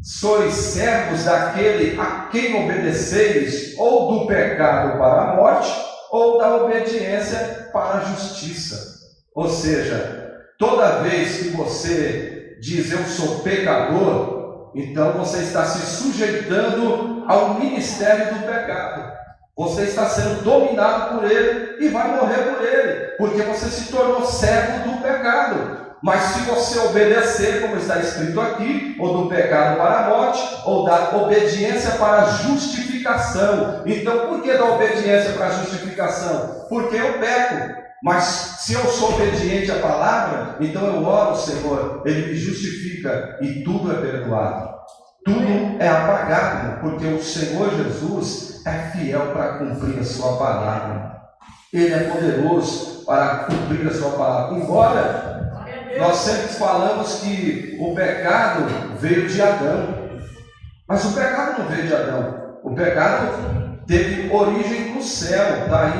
sois servos daquele a quem obedeceis, ou do pecado para a morte, ou da obediência para a justiça. Ou seja, toda vez que você diz eu sou pecador, então você está se sujeitando ao ministério do pecado. Você está sendo dominado por ele e vai morrer por ele, porque você se tornou servo do pecado. Mas se você obedecer, como está escrito aqui, ou do pecado para a morte, ou da obediência para a justificação. Então, por que da obediência para a justificação? Porque eu peco. Mas se eu sou obediente à palavra, então eu oro ao Senhor, Ele me justifica e tudo é perdoado. Tudo é apagado, porque o Senhor Jesus é fiel para cumprir a sua palavra. Ele é poderoso para cumprir a sua palavra. Embora nós sempre falamos que o pecado veio de Adão, mas o pecado não veio de Adão. O pecado teve origem no céu. Está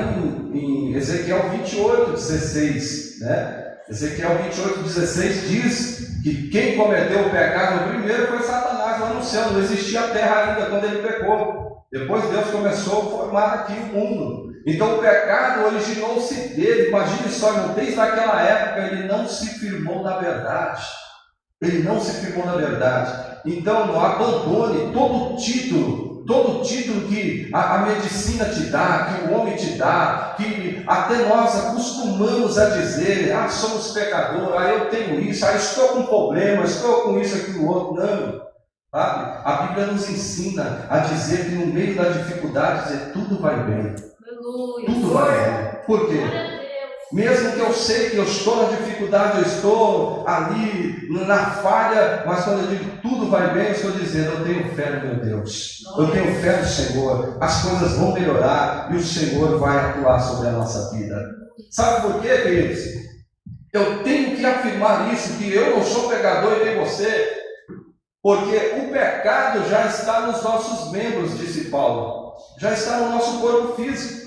em Ezequiel 28:16, né? Ezequiel 28:16 diz que quem cometeu o pecado primeiro foi Satanás lá no céu. Não existia a terra ainda quando ele pecou. Depois Deus começou a formar aqui o mundo. Então o pecado originou-se dele. Imagine só, desde aquela época ele não se firmou na verdade. Ele não se firmou na verdade. Então não abandone todo título que a medicina te dá, que o homem te dá, que até nós acostumamos a dizer: somos pecadores, eu tenho isso, estou com problema, estou com isso, aquilo, outro. Não, sabe? A Bíblia nos ensina a dizer que no meio da dificuldade, dizer, tudo vai bem. Aleluia. Tudo vai bem. Por quê? Mesmo que eu sei que eu estou na dificuldade, eu estou ali na falha, mas quando eu digo tudo vai bem, eu estou dizendo: eu tenho fé no meu Deus, eu tenho fé no Senhor, as coisas vão melhorar e o Senhor vai atuar sobre a nossa vida. Sabe por quê, queridos? Eu tenho que afirmar isso, que eu não sou pecador e nem você, porque o pecado já está nos nossos membros, disse Paulo, já está no nosso corpo físico.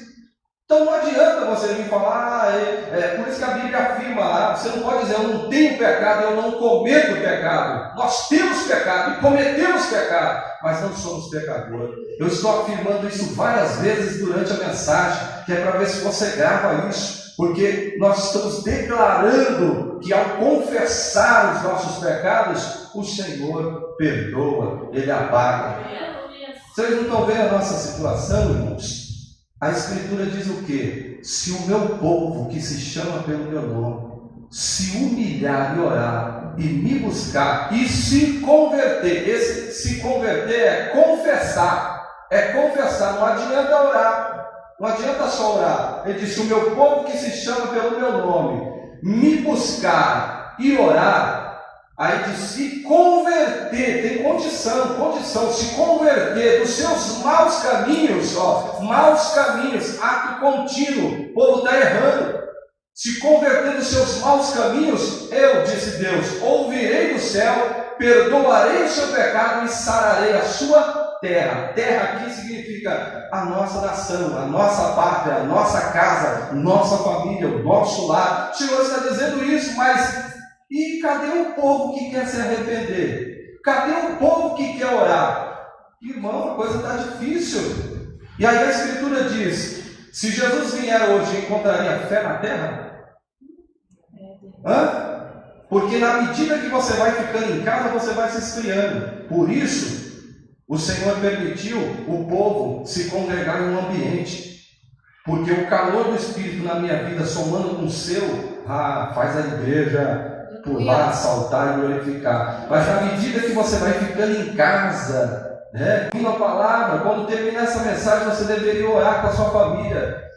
Então não adianta você vir falar, por isso que a Bíblia afirma lá, você não pode dizer: eu não tenho pecado, eu não cometo pecado. Nós temos pecado e cometemos pecado, mas não somos pecadores. Eu estou afirmando isso várias vezes durante a mensagem, que é para ver se você grava isso, porque nós estamos declarando que ao confessar os nossos pecados, o Senhor perdoa, Ele apaga. Vocês não estão vendo a nossa situação, irmãos? A Escritura diz o quê? Se o meu povo, que se chama pelo meu nome, se humilhar e orar, e me buscar, e se converter. Esse se converter é confessar. É confessar, não adianta orar. Não adianta só orar. Ele diz: se o meu povo, que se chama pelo meu nome, me buscar e orar, aí de se converter, tem condição, se converter dos seus maus caminhos, ato contínuo, o povo está errando, se converter dos seus maus caminhos, eu, disse Deus, ouvirei do céu, perdoarei o seu pecado e sararei a sua terra. Terra aqui significa a nossa nação, a nossa pátria, a nossa casa, nossa família, o nosso lar. O Senhor está dizendo isso, mas e cadê o povo que quer se arrepender? Cadê o povo que quer orar? Irmão, a coisa está difícil. E aí a Escritura diz: se Jesus vier hoje, encontraria fé na terra? Porque na medida que você vai ficando em casa, você vai se esfriando. Por isso, o Senhor permitiu o povo se congregar em um ambiente. Porque o calor do Espírito na minha vida, somando com o seu, faz a igreja pular, saltar e glorificar. Mas na medida que você vai ficando em casa, ouvindo a palavra, quando terminar essa mensagem, você deveria orar com a sua família.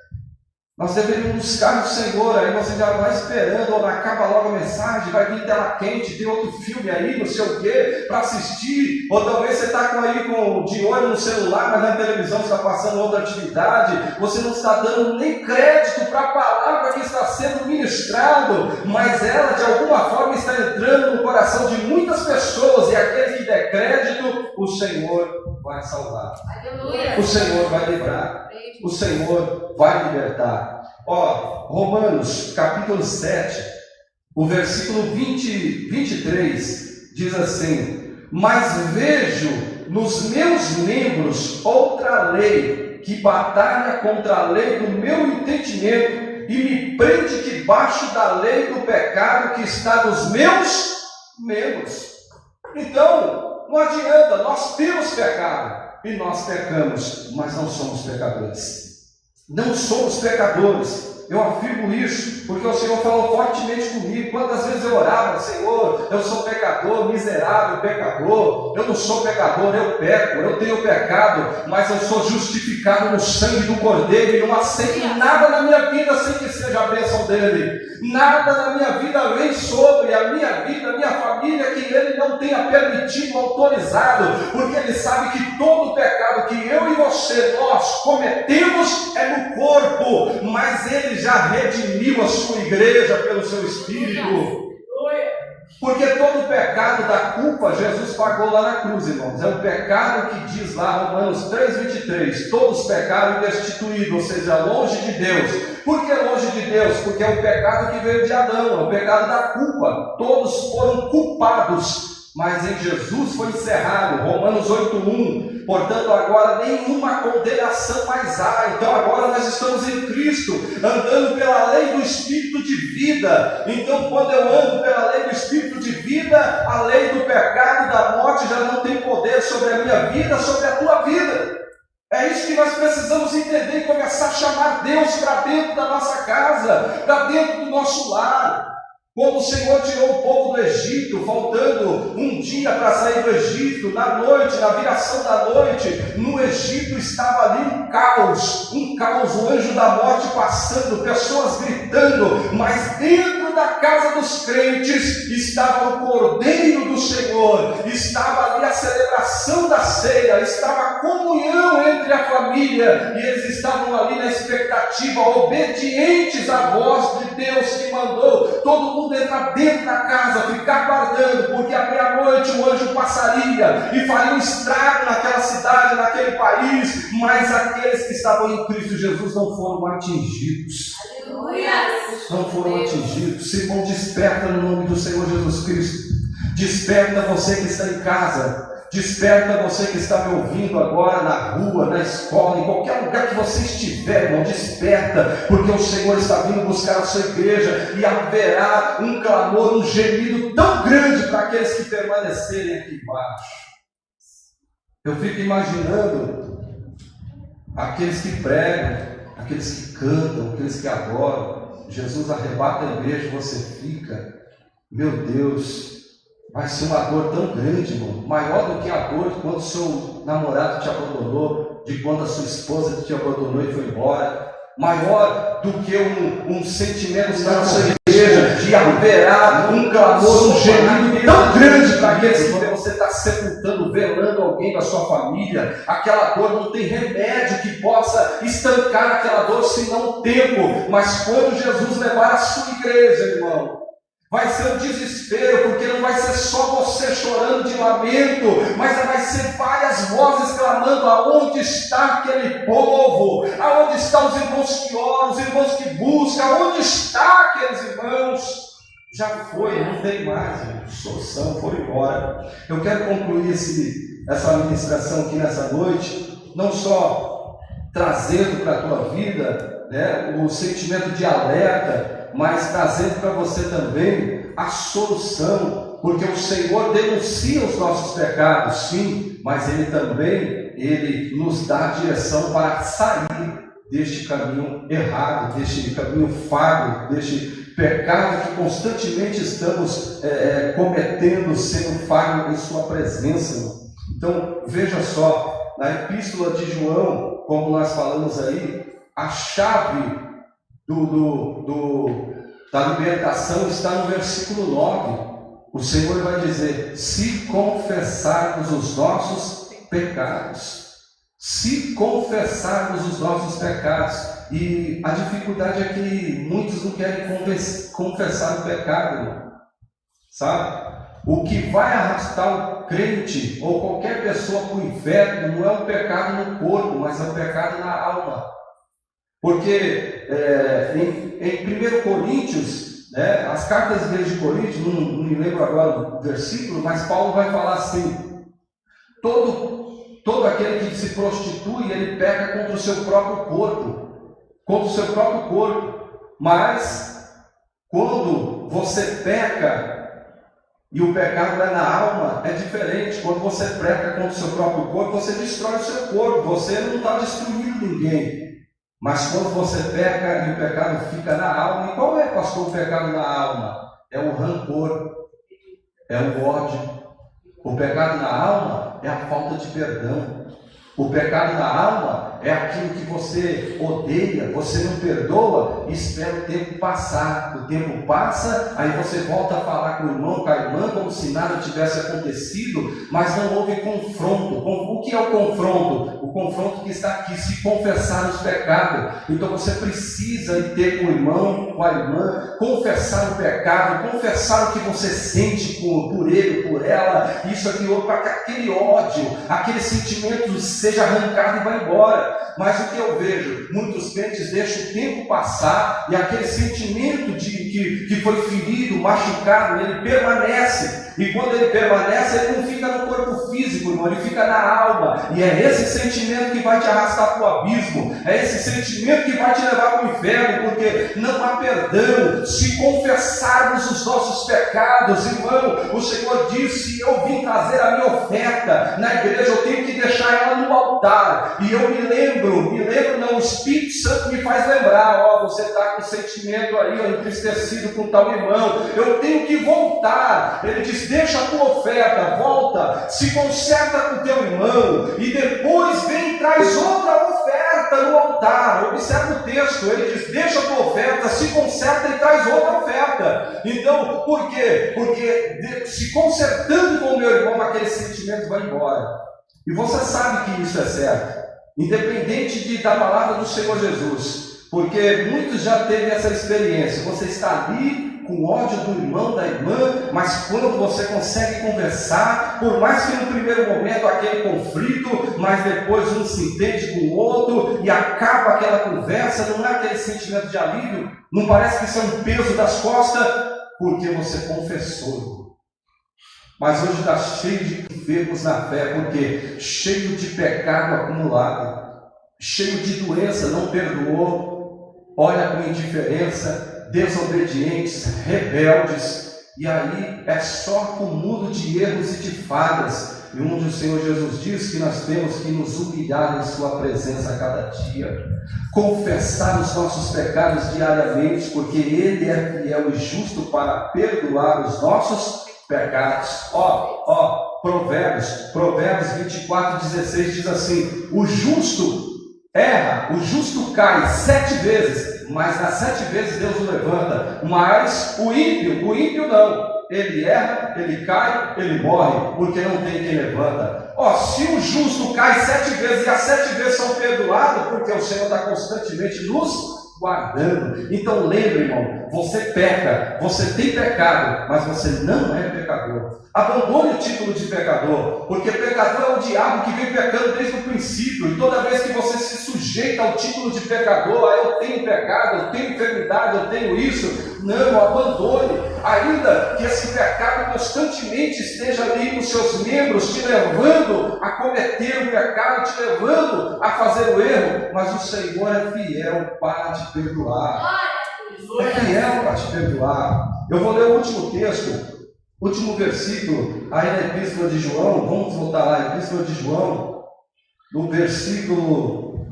Nós deveríamos buscar o Senhor. Aí você já vai esperando, ou acaba logo a mensagem, vai vir tela quente, tem outro filme aí, não sei o que, para assistir. Ou talvez você está de olho no celular, mas na televisão está passando outra atividade. Você não está dando nem crédito para a palavra que está sendo ministrado, mas ela de alguma forma está entrando no coração de muitas pessoas, e aquele que der crédito, o Senhor vai salvar. Aleluia. O Senhor vai livrar. O Senhor vai libertar. Romanos capítulo 7, o versículo 23 diz assim: mas vejo nos meus membros outra lei, que batalha contra a lei do meu entendimento e me prende debaixo da lei do pecado que está nos meus membros. Então, não adianta, nós temos pecado. e nós pecamos, mas não somos pecadores. Não somos pecadores. Eu afirmo isso, porque o Senhor falou fortemente comigo. Quantas vezes eu orava: Senhor, eu sou pecador, miserável pecador. Eu não sou pecador, eu peco, eu tenho pecado, mas eu sou justificado no sangue do Cordeiro, e não aceito nada na minha vida sem que seja a bênção dele. Nada na minha vida vem sobre a minha vida, a minha família, que ele não tenha permitido, autorizado, porque ele sabe que todo o pecado que eu e você, nós cometemos é no corpo, mas ele já redimiu a sua igreja pelo seu Espírito. Porque todo o pecado da culpa Jesus pagou lá na cruz, irmãos. É o pecado que diz lá Romanos 3,23: todos pecaram e destituídos, ou seja, longe de Deus. Por que longe de Deus? Porque é o pecado que veio de Adão, é o pecado da culpa. Todos foram culpados, mas em Jesus foi encerrado. Romanos 8,1: portanto agora nenhuma condenação mais há. Então agora nós estamos em Cristo, andando pela lei do Espírito de vida. Então quando eu ando pela lei do Espírito de vida, a lei do pecado, da morte já não tem poder sobre a minha vida, sobre a tua vida. É isso que nós precisamos entender e começar a chamar Deus para dentro da nossa casa, para dentro do nosso lar. Quando o Senhor tirou o povo do Egito, faltando um dia para sair do Egito, na noite, na viração da noite, no Egito estava ali um caos, o anjo da morte passando, pessoas gritando, mas dentro da casa dos crentes estava o Cordeiro do Senhor, estava ali a celebração da ceia, estava a comunhão entre a família, e eles estavam ali na expectativa, obedientes à voz de Deus que mandou todo mundo entrar dentro da casa, ficar guardando, porque à meia-noite o anjo passaria e faria um estrago naquela cidade, naquele país, mas aqueles que estavam em Cristo Jesus não foram atingidos. Aleluia! Não foram atingidos. Simão, desperta no nome do Senhor Jesus Cristo. Desperta você que está em casa. Desperta você que está me ouvindo agora na rua, na escola, em qualquer lugar que você estiver, irmão. Desperta, porque o Senhor está vindo buscar a sua igreja, e haverá um clamor, um gemido tão grande para aqueles que permanecerem aqui embaixo. Eu fico imaginando aqueles que pregam, aqueles que cantam, aqueles que adoram. Jesus arrebata a igreja, você fica, meu Deus, vai ser uma dor tão grande, irmão, maior do que a dor de quando o seu namorado te abandonou, de quando a sua esposa te abandonou e foi embora, maior do que um sentimento estar na sua igreja, de haverá um clamor, um gemido tão grande para aqueles que você está sepultando, velando alguém da sua família. Aquela dor não tem remédio que possa estancar aquela dor, senão o tempo. Mas quando Jesus levar a sua igreja, irmão, vai ser um desespero, porque não vai ser só você chorando de lamento, mas vai ser várias vozes clamando: aonde está aquele povo? Aonde estão os irmãos que oram, os irmãos que buscam? Aonde estão aqueles irmãos? Já foi, não tem mais, solução, foram embora. Eu quero concluir essa ministração aqui nessa noite, não só trazendo para a tua vida, né, o sentimento de alerta, mas trazendo para você também a solução, porque o Senhor denuncia os nossos pecados, sim, mas Ele nos dá a direção para sair deste caminho errado, deste caminho falho, deste pecado que constantemente estamos cometendo, sendo falho em sua presença. Então, veja só, na epístola de João, como nós falamos aí, a chave da libertação está no versículo 9. O Senhor vai dizer: se confessarmos os nossos pecados. Se confessarmos os nossos pecados. E a dificuldade é que muitos não querem confessar o pecado, irmão. Sabe? O que vai arrastar o crente ou qualquer pessoa para o inferno não é o pecado no corpo, mas é o pecado na alma. Porque em 1 Coríntios, né, as cartas da igreja de Coríntios, não me lembro agora do versículo, mas Paulo vai falar assim: todo aquele que se prostitui, ele peca contra o seu próprio corpo. Contra o seu próprio corpo. Mas quando você peca E o pecado é na alma, é diferente. Quando você peca contra o seu próprio corpo, você destrói o seu corpo. Você não está destruindo ninguém. Mas quando você peca e o pecado fica na alma, e qual é, pastor, o pecado na alma? É o rancor, é o ódio. O pecado na alma é a falta de perdão. O pecado na alma é aquilo que você odeia, você não perdoa e espera o tempo passar. O tempo passa, aí você volta a falar com o irmão, com a irmã, como se nada tivesse acontecido, mas não houve confronto. O que é o confronto? O confronto que está aqui, se confessar os pecados. Então você precisa ir ter com o irmão, com a irmã, confessar o pecado, confessar o que você sente por ele, por ela, isso aqui, para que aquele ódio, aquele sentimento seja arrancado e vá embora. Mas o que eu vejo, muitos crentes deixam o tempo passar e aquele sentimento que foi ferido, machucado, ele permanece. E quando ele permanece, ele não fica no corpo físico, irmão, ele fica na alma. E é esse sentimento que vai te arrastar para o abismo, é esse sentimento que vai te levar para o inferno, porque não há perdão. Se confessarmos os nossos pecados, irmão, o Senhor disse: eu vim trazer a minha oferta na igreja, eu tenho que deixar ela no altar. E eu me lembro não, o Espírito Santo me faz lembrar: ó, você está com sentimento aí, ó, entristecido com tal irmão, eu tenho que voltar. Ele diz: deixa a tua oferta, volta, se conserta com o teu irmão, e depois vem e traz outra oferta no altar. Observa o texto, ele diz: deixa a tua oferta, se conserta e traz outra oferta. Então, por quê? Porque se consertando com o meu irmão, aquele sentimento vai embora. E você sabe que isso é certo, independente da palavra do Senhor Jesus, porque muitos já teve essa experiência. Você está ali com ódio do irmão, da irmã, mas quando você consegue conversar, por mais que no primeiro momento aquele conflito, mas depois um se entende com o outro e acaba aquela conversa, não é aquele sentimento de alívio, não parece que isso é um peso das costas, porque você confessou. Mas hoje está cheio de enfermos na fé, porque cheio de pecado acumulado, cheio de doença, não perdoou, olha com indiferença, desobedientes, rebeldes, e aí é só acúmulo de erros e de falhas. E onde o Senhor Jesus diz que nós temos que nos humilhar em sua presença a cada dia, confessar os nossos pecados diariamente, porque Ele é fiel e justo para perdoar os nossos pecados. Provérbios 24:16 diz assim: o justo erra, o justo cai 7 vezes, mas nas 7 vezes Deus o levanta. Mas o ímpio não, ele erra, ele cai, ele morre, porque não tem quem levanta. Se o justo cai 7 vezes e as 7 vezes são perdoados, porque o Senhor está constantemente nos guardando. Então lembre, irmão, você peca, você tem pecado, mas você não é pecador. Abandone o título de pecador, porque pecador é o diabo que vem pecando desde o princípio, e toda vez que você se sujeita ao título de pecador, eu tenho pecado, eu tenho enfermidade, eu tenho isso, não, abandone. Ainda que esse pecado constantemente esteja ali nos seus membros, te levando a cometer o pecado, te levando a fazer o erro, mas o Senhor é fiel para te perdoar. É fiel para te perdoar. Eu vou ler o último texto, último versículo, aí na Epístola de João. Vamos voltar lá, Epístola de João, no versículo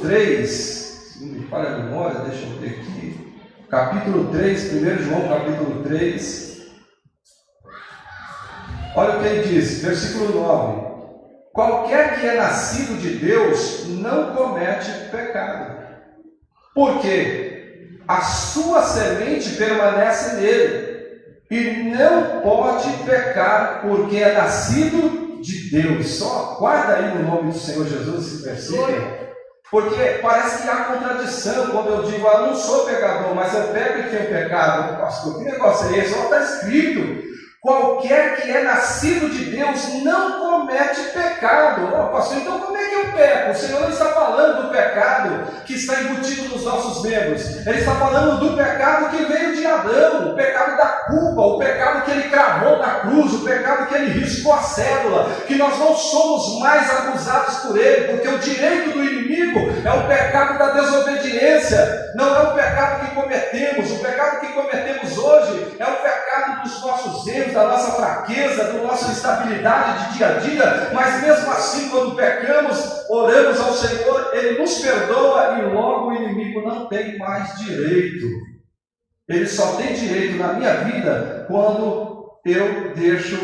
3, se não me falha a memória, deixa eu ver aqui, capítulo 3, 1 João capítulo 3, olha o que ele diz, versículo 9: qualquer que é nascido de Deus não comete pecado, porque a sua semente permanece nele, e não pode pecar, porque é nascido de Deus. Só guarda aí no nome do Senhor Jesus esse versículo, porque parece que há contradição quando eu digo: eu não sou pecador, mas eu pego e tenho pecado. Pastor, que negócio é esse? Olha, está escrito: qualquer que é nascido de Deus não comete pecado. Pastor, então como é que eu peco? O Senhor não está falando do pecado que está embutido nos nossos membros. Ele está falando do pecado que veio de Adão, o pecado da culpa, o pecado que ele cravou na cruz, o pecado que ele riscou riscou a cédula, que nós não somos mais acusados por ele, porque o direito do inimigo é o pecado da desobediência, não é o pecado que cometemos. O pecado que cometemos hoje é o pecado dos nossos erros, da nossa fraqueza, da nossa instabilidade de dia a dia, mas mesmo assim, quando pecamos, oramos ao Senhor, ele nos perdoa e logo o inimigo não tem mais direito. Ele só tem direito na minha vida quando eu deixo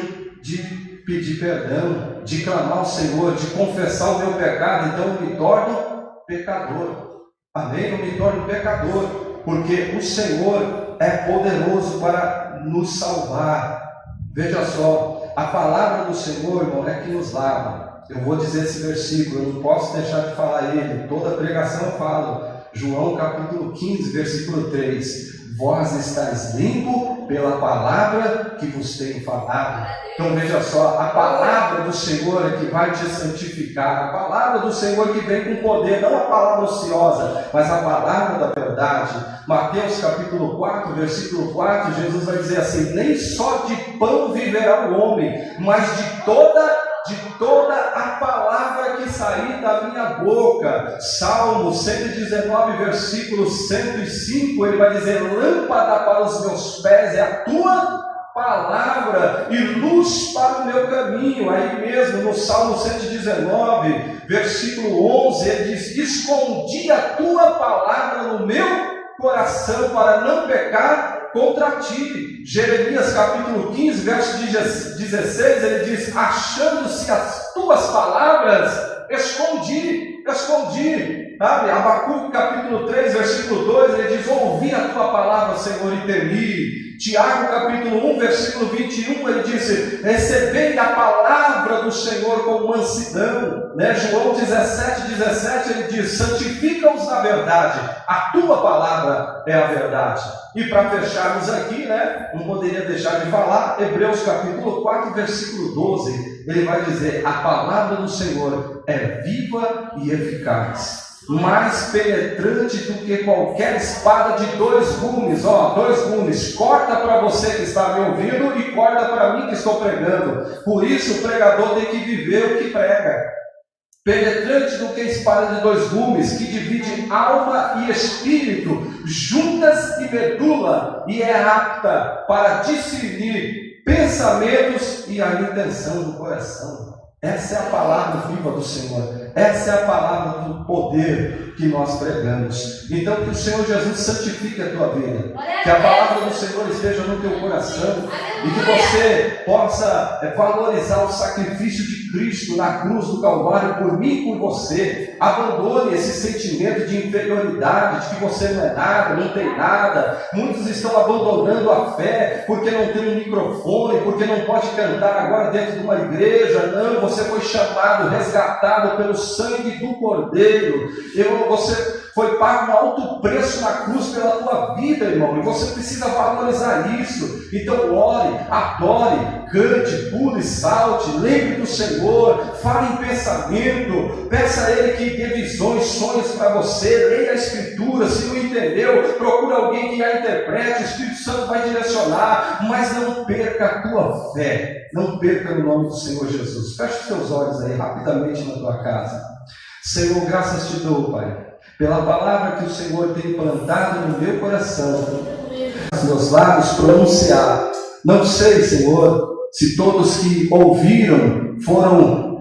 de pedir perdão, de clamar ao Senhor, de confessar o meu pecado. Então eu me torno pecador. Amém? Eu me torno pecador, porque o Senhor é poderoso para nos salvar. Veja só, a palavra do Senhor, irmão, é que nos lava. Eu vou dizer esse versículo, eu não posso deixar de falar ele, toda pregação eu falo. João capítulo 15, versículo 3. Vós estáis limpo pela palavra que vos tenho falado. Então veja só, a palavra do Senhor é que vai te santificar, a palavra do Senhor que vem com poder, não a palavra ociosa, mas a palavra da verdade. Mateus capítulo 4, versículo 4, Jesus vai dizer assim: nem só de pão viverá o homem, mas de toda a palavra que sair da minha boca. Salmo 119, versículo 105, ele vai dizer: lâmpada para os meus pés é a tua palavra e luz para o meu caminho. Aí mesmo no Salmo 119, versículo 11, ele diz: escondi a tua palavra no meu coração para não pecar contra ti. Jeremias capítulo 15, verso 16, ele diz: achando-se as tuas palavras, escondi. Sabe? Abacuque capítulo 3, versículo 2, ele diz: ouvi a tua palavra, Senhor, e temi. Tiago capítulo 1, versículo 21, ele disse: recebei a palavra do Senhor com mansidão. João 17, ele diz: santifica-os na verdade, a tua palavra é a verdade. E para fecharmos aqui, não poderia deixar de falar, Hebreus capítulo 4, versículo 12, ele vai dizer: a palavra do Senhor é viva e eficaz, mais penetrante do que qualquer espada de dois gumes. Dois gumes, corta para você que está me ouvindo e corta para mim que estou pregando. Por isso o pregador tem que viver o que prega. Penetrante do que espada de dois gumes, que divide alma e espírito, juntas e medula, e é apta para discernir pensamentos e a intenção do coração. Essa é a palavra viva do Senhor. Essa é a palavra do poder que nós pregamos. Então que o Senhor Jesus santifique a tua vida, que a palavra do Senhor esteja no teu coração e que você possa valorizar o sacrifício de Cristo na cruz do Calvário por mim e por você. Abandone esse sentimento de inferioridade, de que você não é nada, não tem nada. Muitos estão abandonando a fé porque não tem um microfone, porque não pode cantar agora dentro de uma igreja. Não, você foi chamado, resgatado pelo sangue do Cordeiro. Você foi pago um alto preço na cruz pela tua vida, irmão, e você precisa valorizar isso. Então ore, adore, cante, pule, salte, lembre do Senhor, fale em pensamento, peça a Ele que dê visões, sonhos para você, leia a Escritura. Se não entendeu, procura alguém que a interprete, o Espírito Santo vai direcionar, mas não perca a tua fé, não perca no nome do Senhor Jesus. Feche os teus olhos aí rapidamente na tua casa. Senhor, graças te dou, Pai, pela palavra que o Senhor tem plantado no meu coração, os meus lábios pronunciar. Não sei, Senhor, se todos que ouviram foram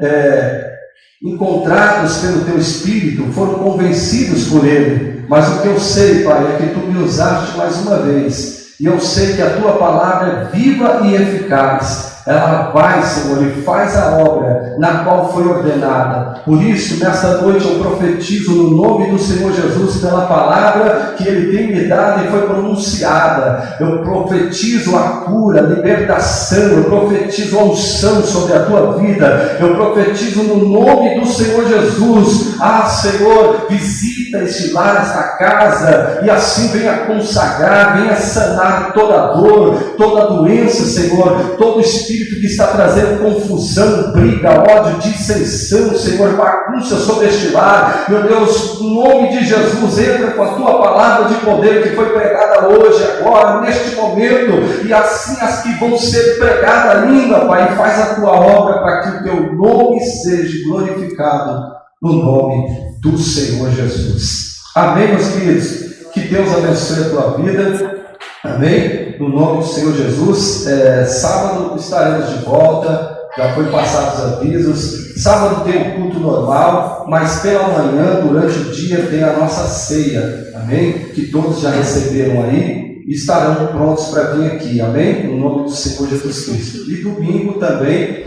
encontrados pelo Teu Espírito, foram convencidos por Ele, mas o que eu sei, Pai, é que Tu me usaste mais uma vez, e eu sei que a Tua palavra é viva e eficaz. Ela vai, Senhor, e faz a obra na qual foi ordenada. Por isso, nesta noite eu profetizo no nome do Senhor Jesus, pela palavra que Ele tem me dado e foi pronunciada. Eu profetizo a cura, a libertação, eu profetizo a unção sobre a tua vida. Eu profetizo no nome do Senhor Jesus. Senhor, visita visita este lar, esta casa, e assim venha consagrar, venha sanar toda dor, toda doença, Senhor, todo espírito que está trazendo confusão, briga, ódio, dissensão, Senhor, bagunça sobre este lar. Meu Deus, no nome de Jesus, entra com a tua palavra de poder que foi pregada hoje, agora, neste momento, e assim as que vão ser pregadas ainda, Pai, faz a tua obra para que o teu nome seja glorificado no nome do Senhor Jesus. Amém, meus queridos? Que Deus abençoe a tua vida. Amém? No nome do Senhor Jesus. Sábado estaremos de volta. Já foi passados os avisos. Sábado tem o culto normal, mas pela manhã, durante o dia, tem a nossa ceia. Amém? Que todos já receberam aí e estarão prontos para vir aqui. Amém? No nome do Senhor Jesus Cristo. E domingo também,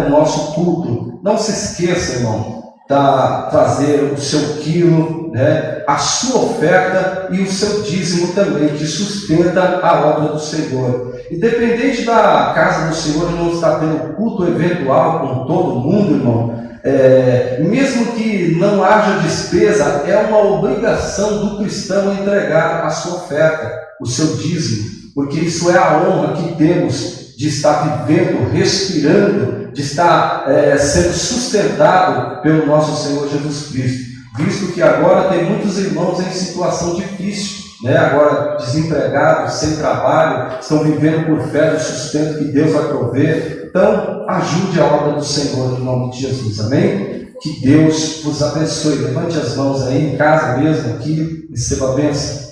o nosso culto. Não se esqueça, irmão, trazer o seu quilo, a sua oferta e o seu dízimo também, que sustenta a obra do Senhor. Independente da casa do Senhor não estar tendo culto eventual com todo mundo, irmão, mesmo que não haja despesa, é uma obrigação do cristão entregar a sua oferta, o seu dízimo, porque isso é a honra que temos de estar vivendo, respirando, de estar sendo sustentado pelo nosso Senhor Jesus Cristo, visto que agora tem muitos irmãos em situação difícil, agora desempregados, sem trabalho, estão vivendo por fé do sustento que Deus vai prover. Então, ajude a obra do Senhor no nome de Jesus, amém? Que Deus vos abençoe. Levante as mãos aí, em casa mesmo, aqui, receba a bênção.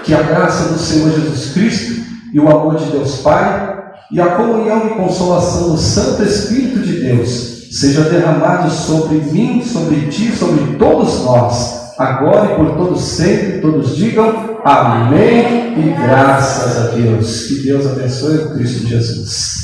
Que a graça do Senhor Jesus Cristo e o amor de Deus Pai e a comunhão e consolação do Santo Espírito de Deus seja derramado sobre mim, sobre ti, sobre todos nós, agora e por todos sempre. Todos digam amém e graças a Deus. Que Deus abençoe o Cristo Jesus.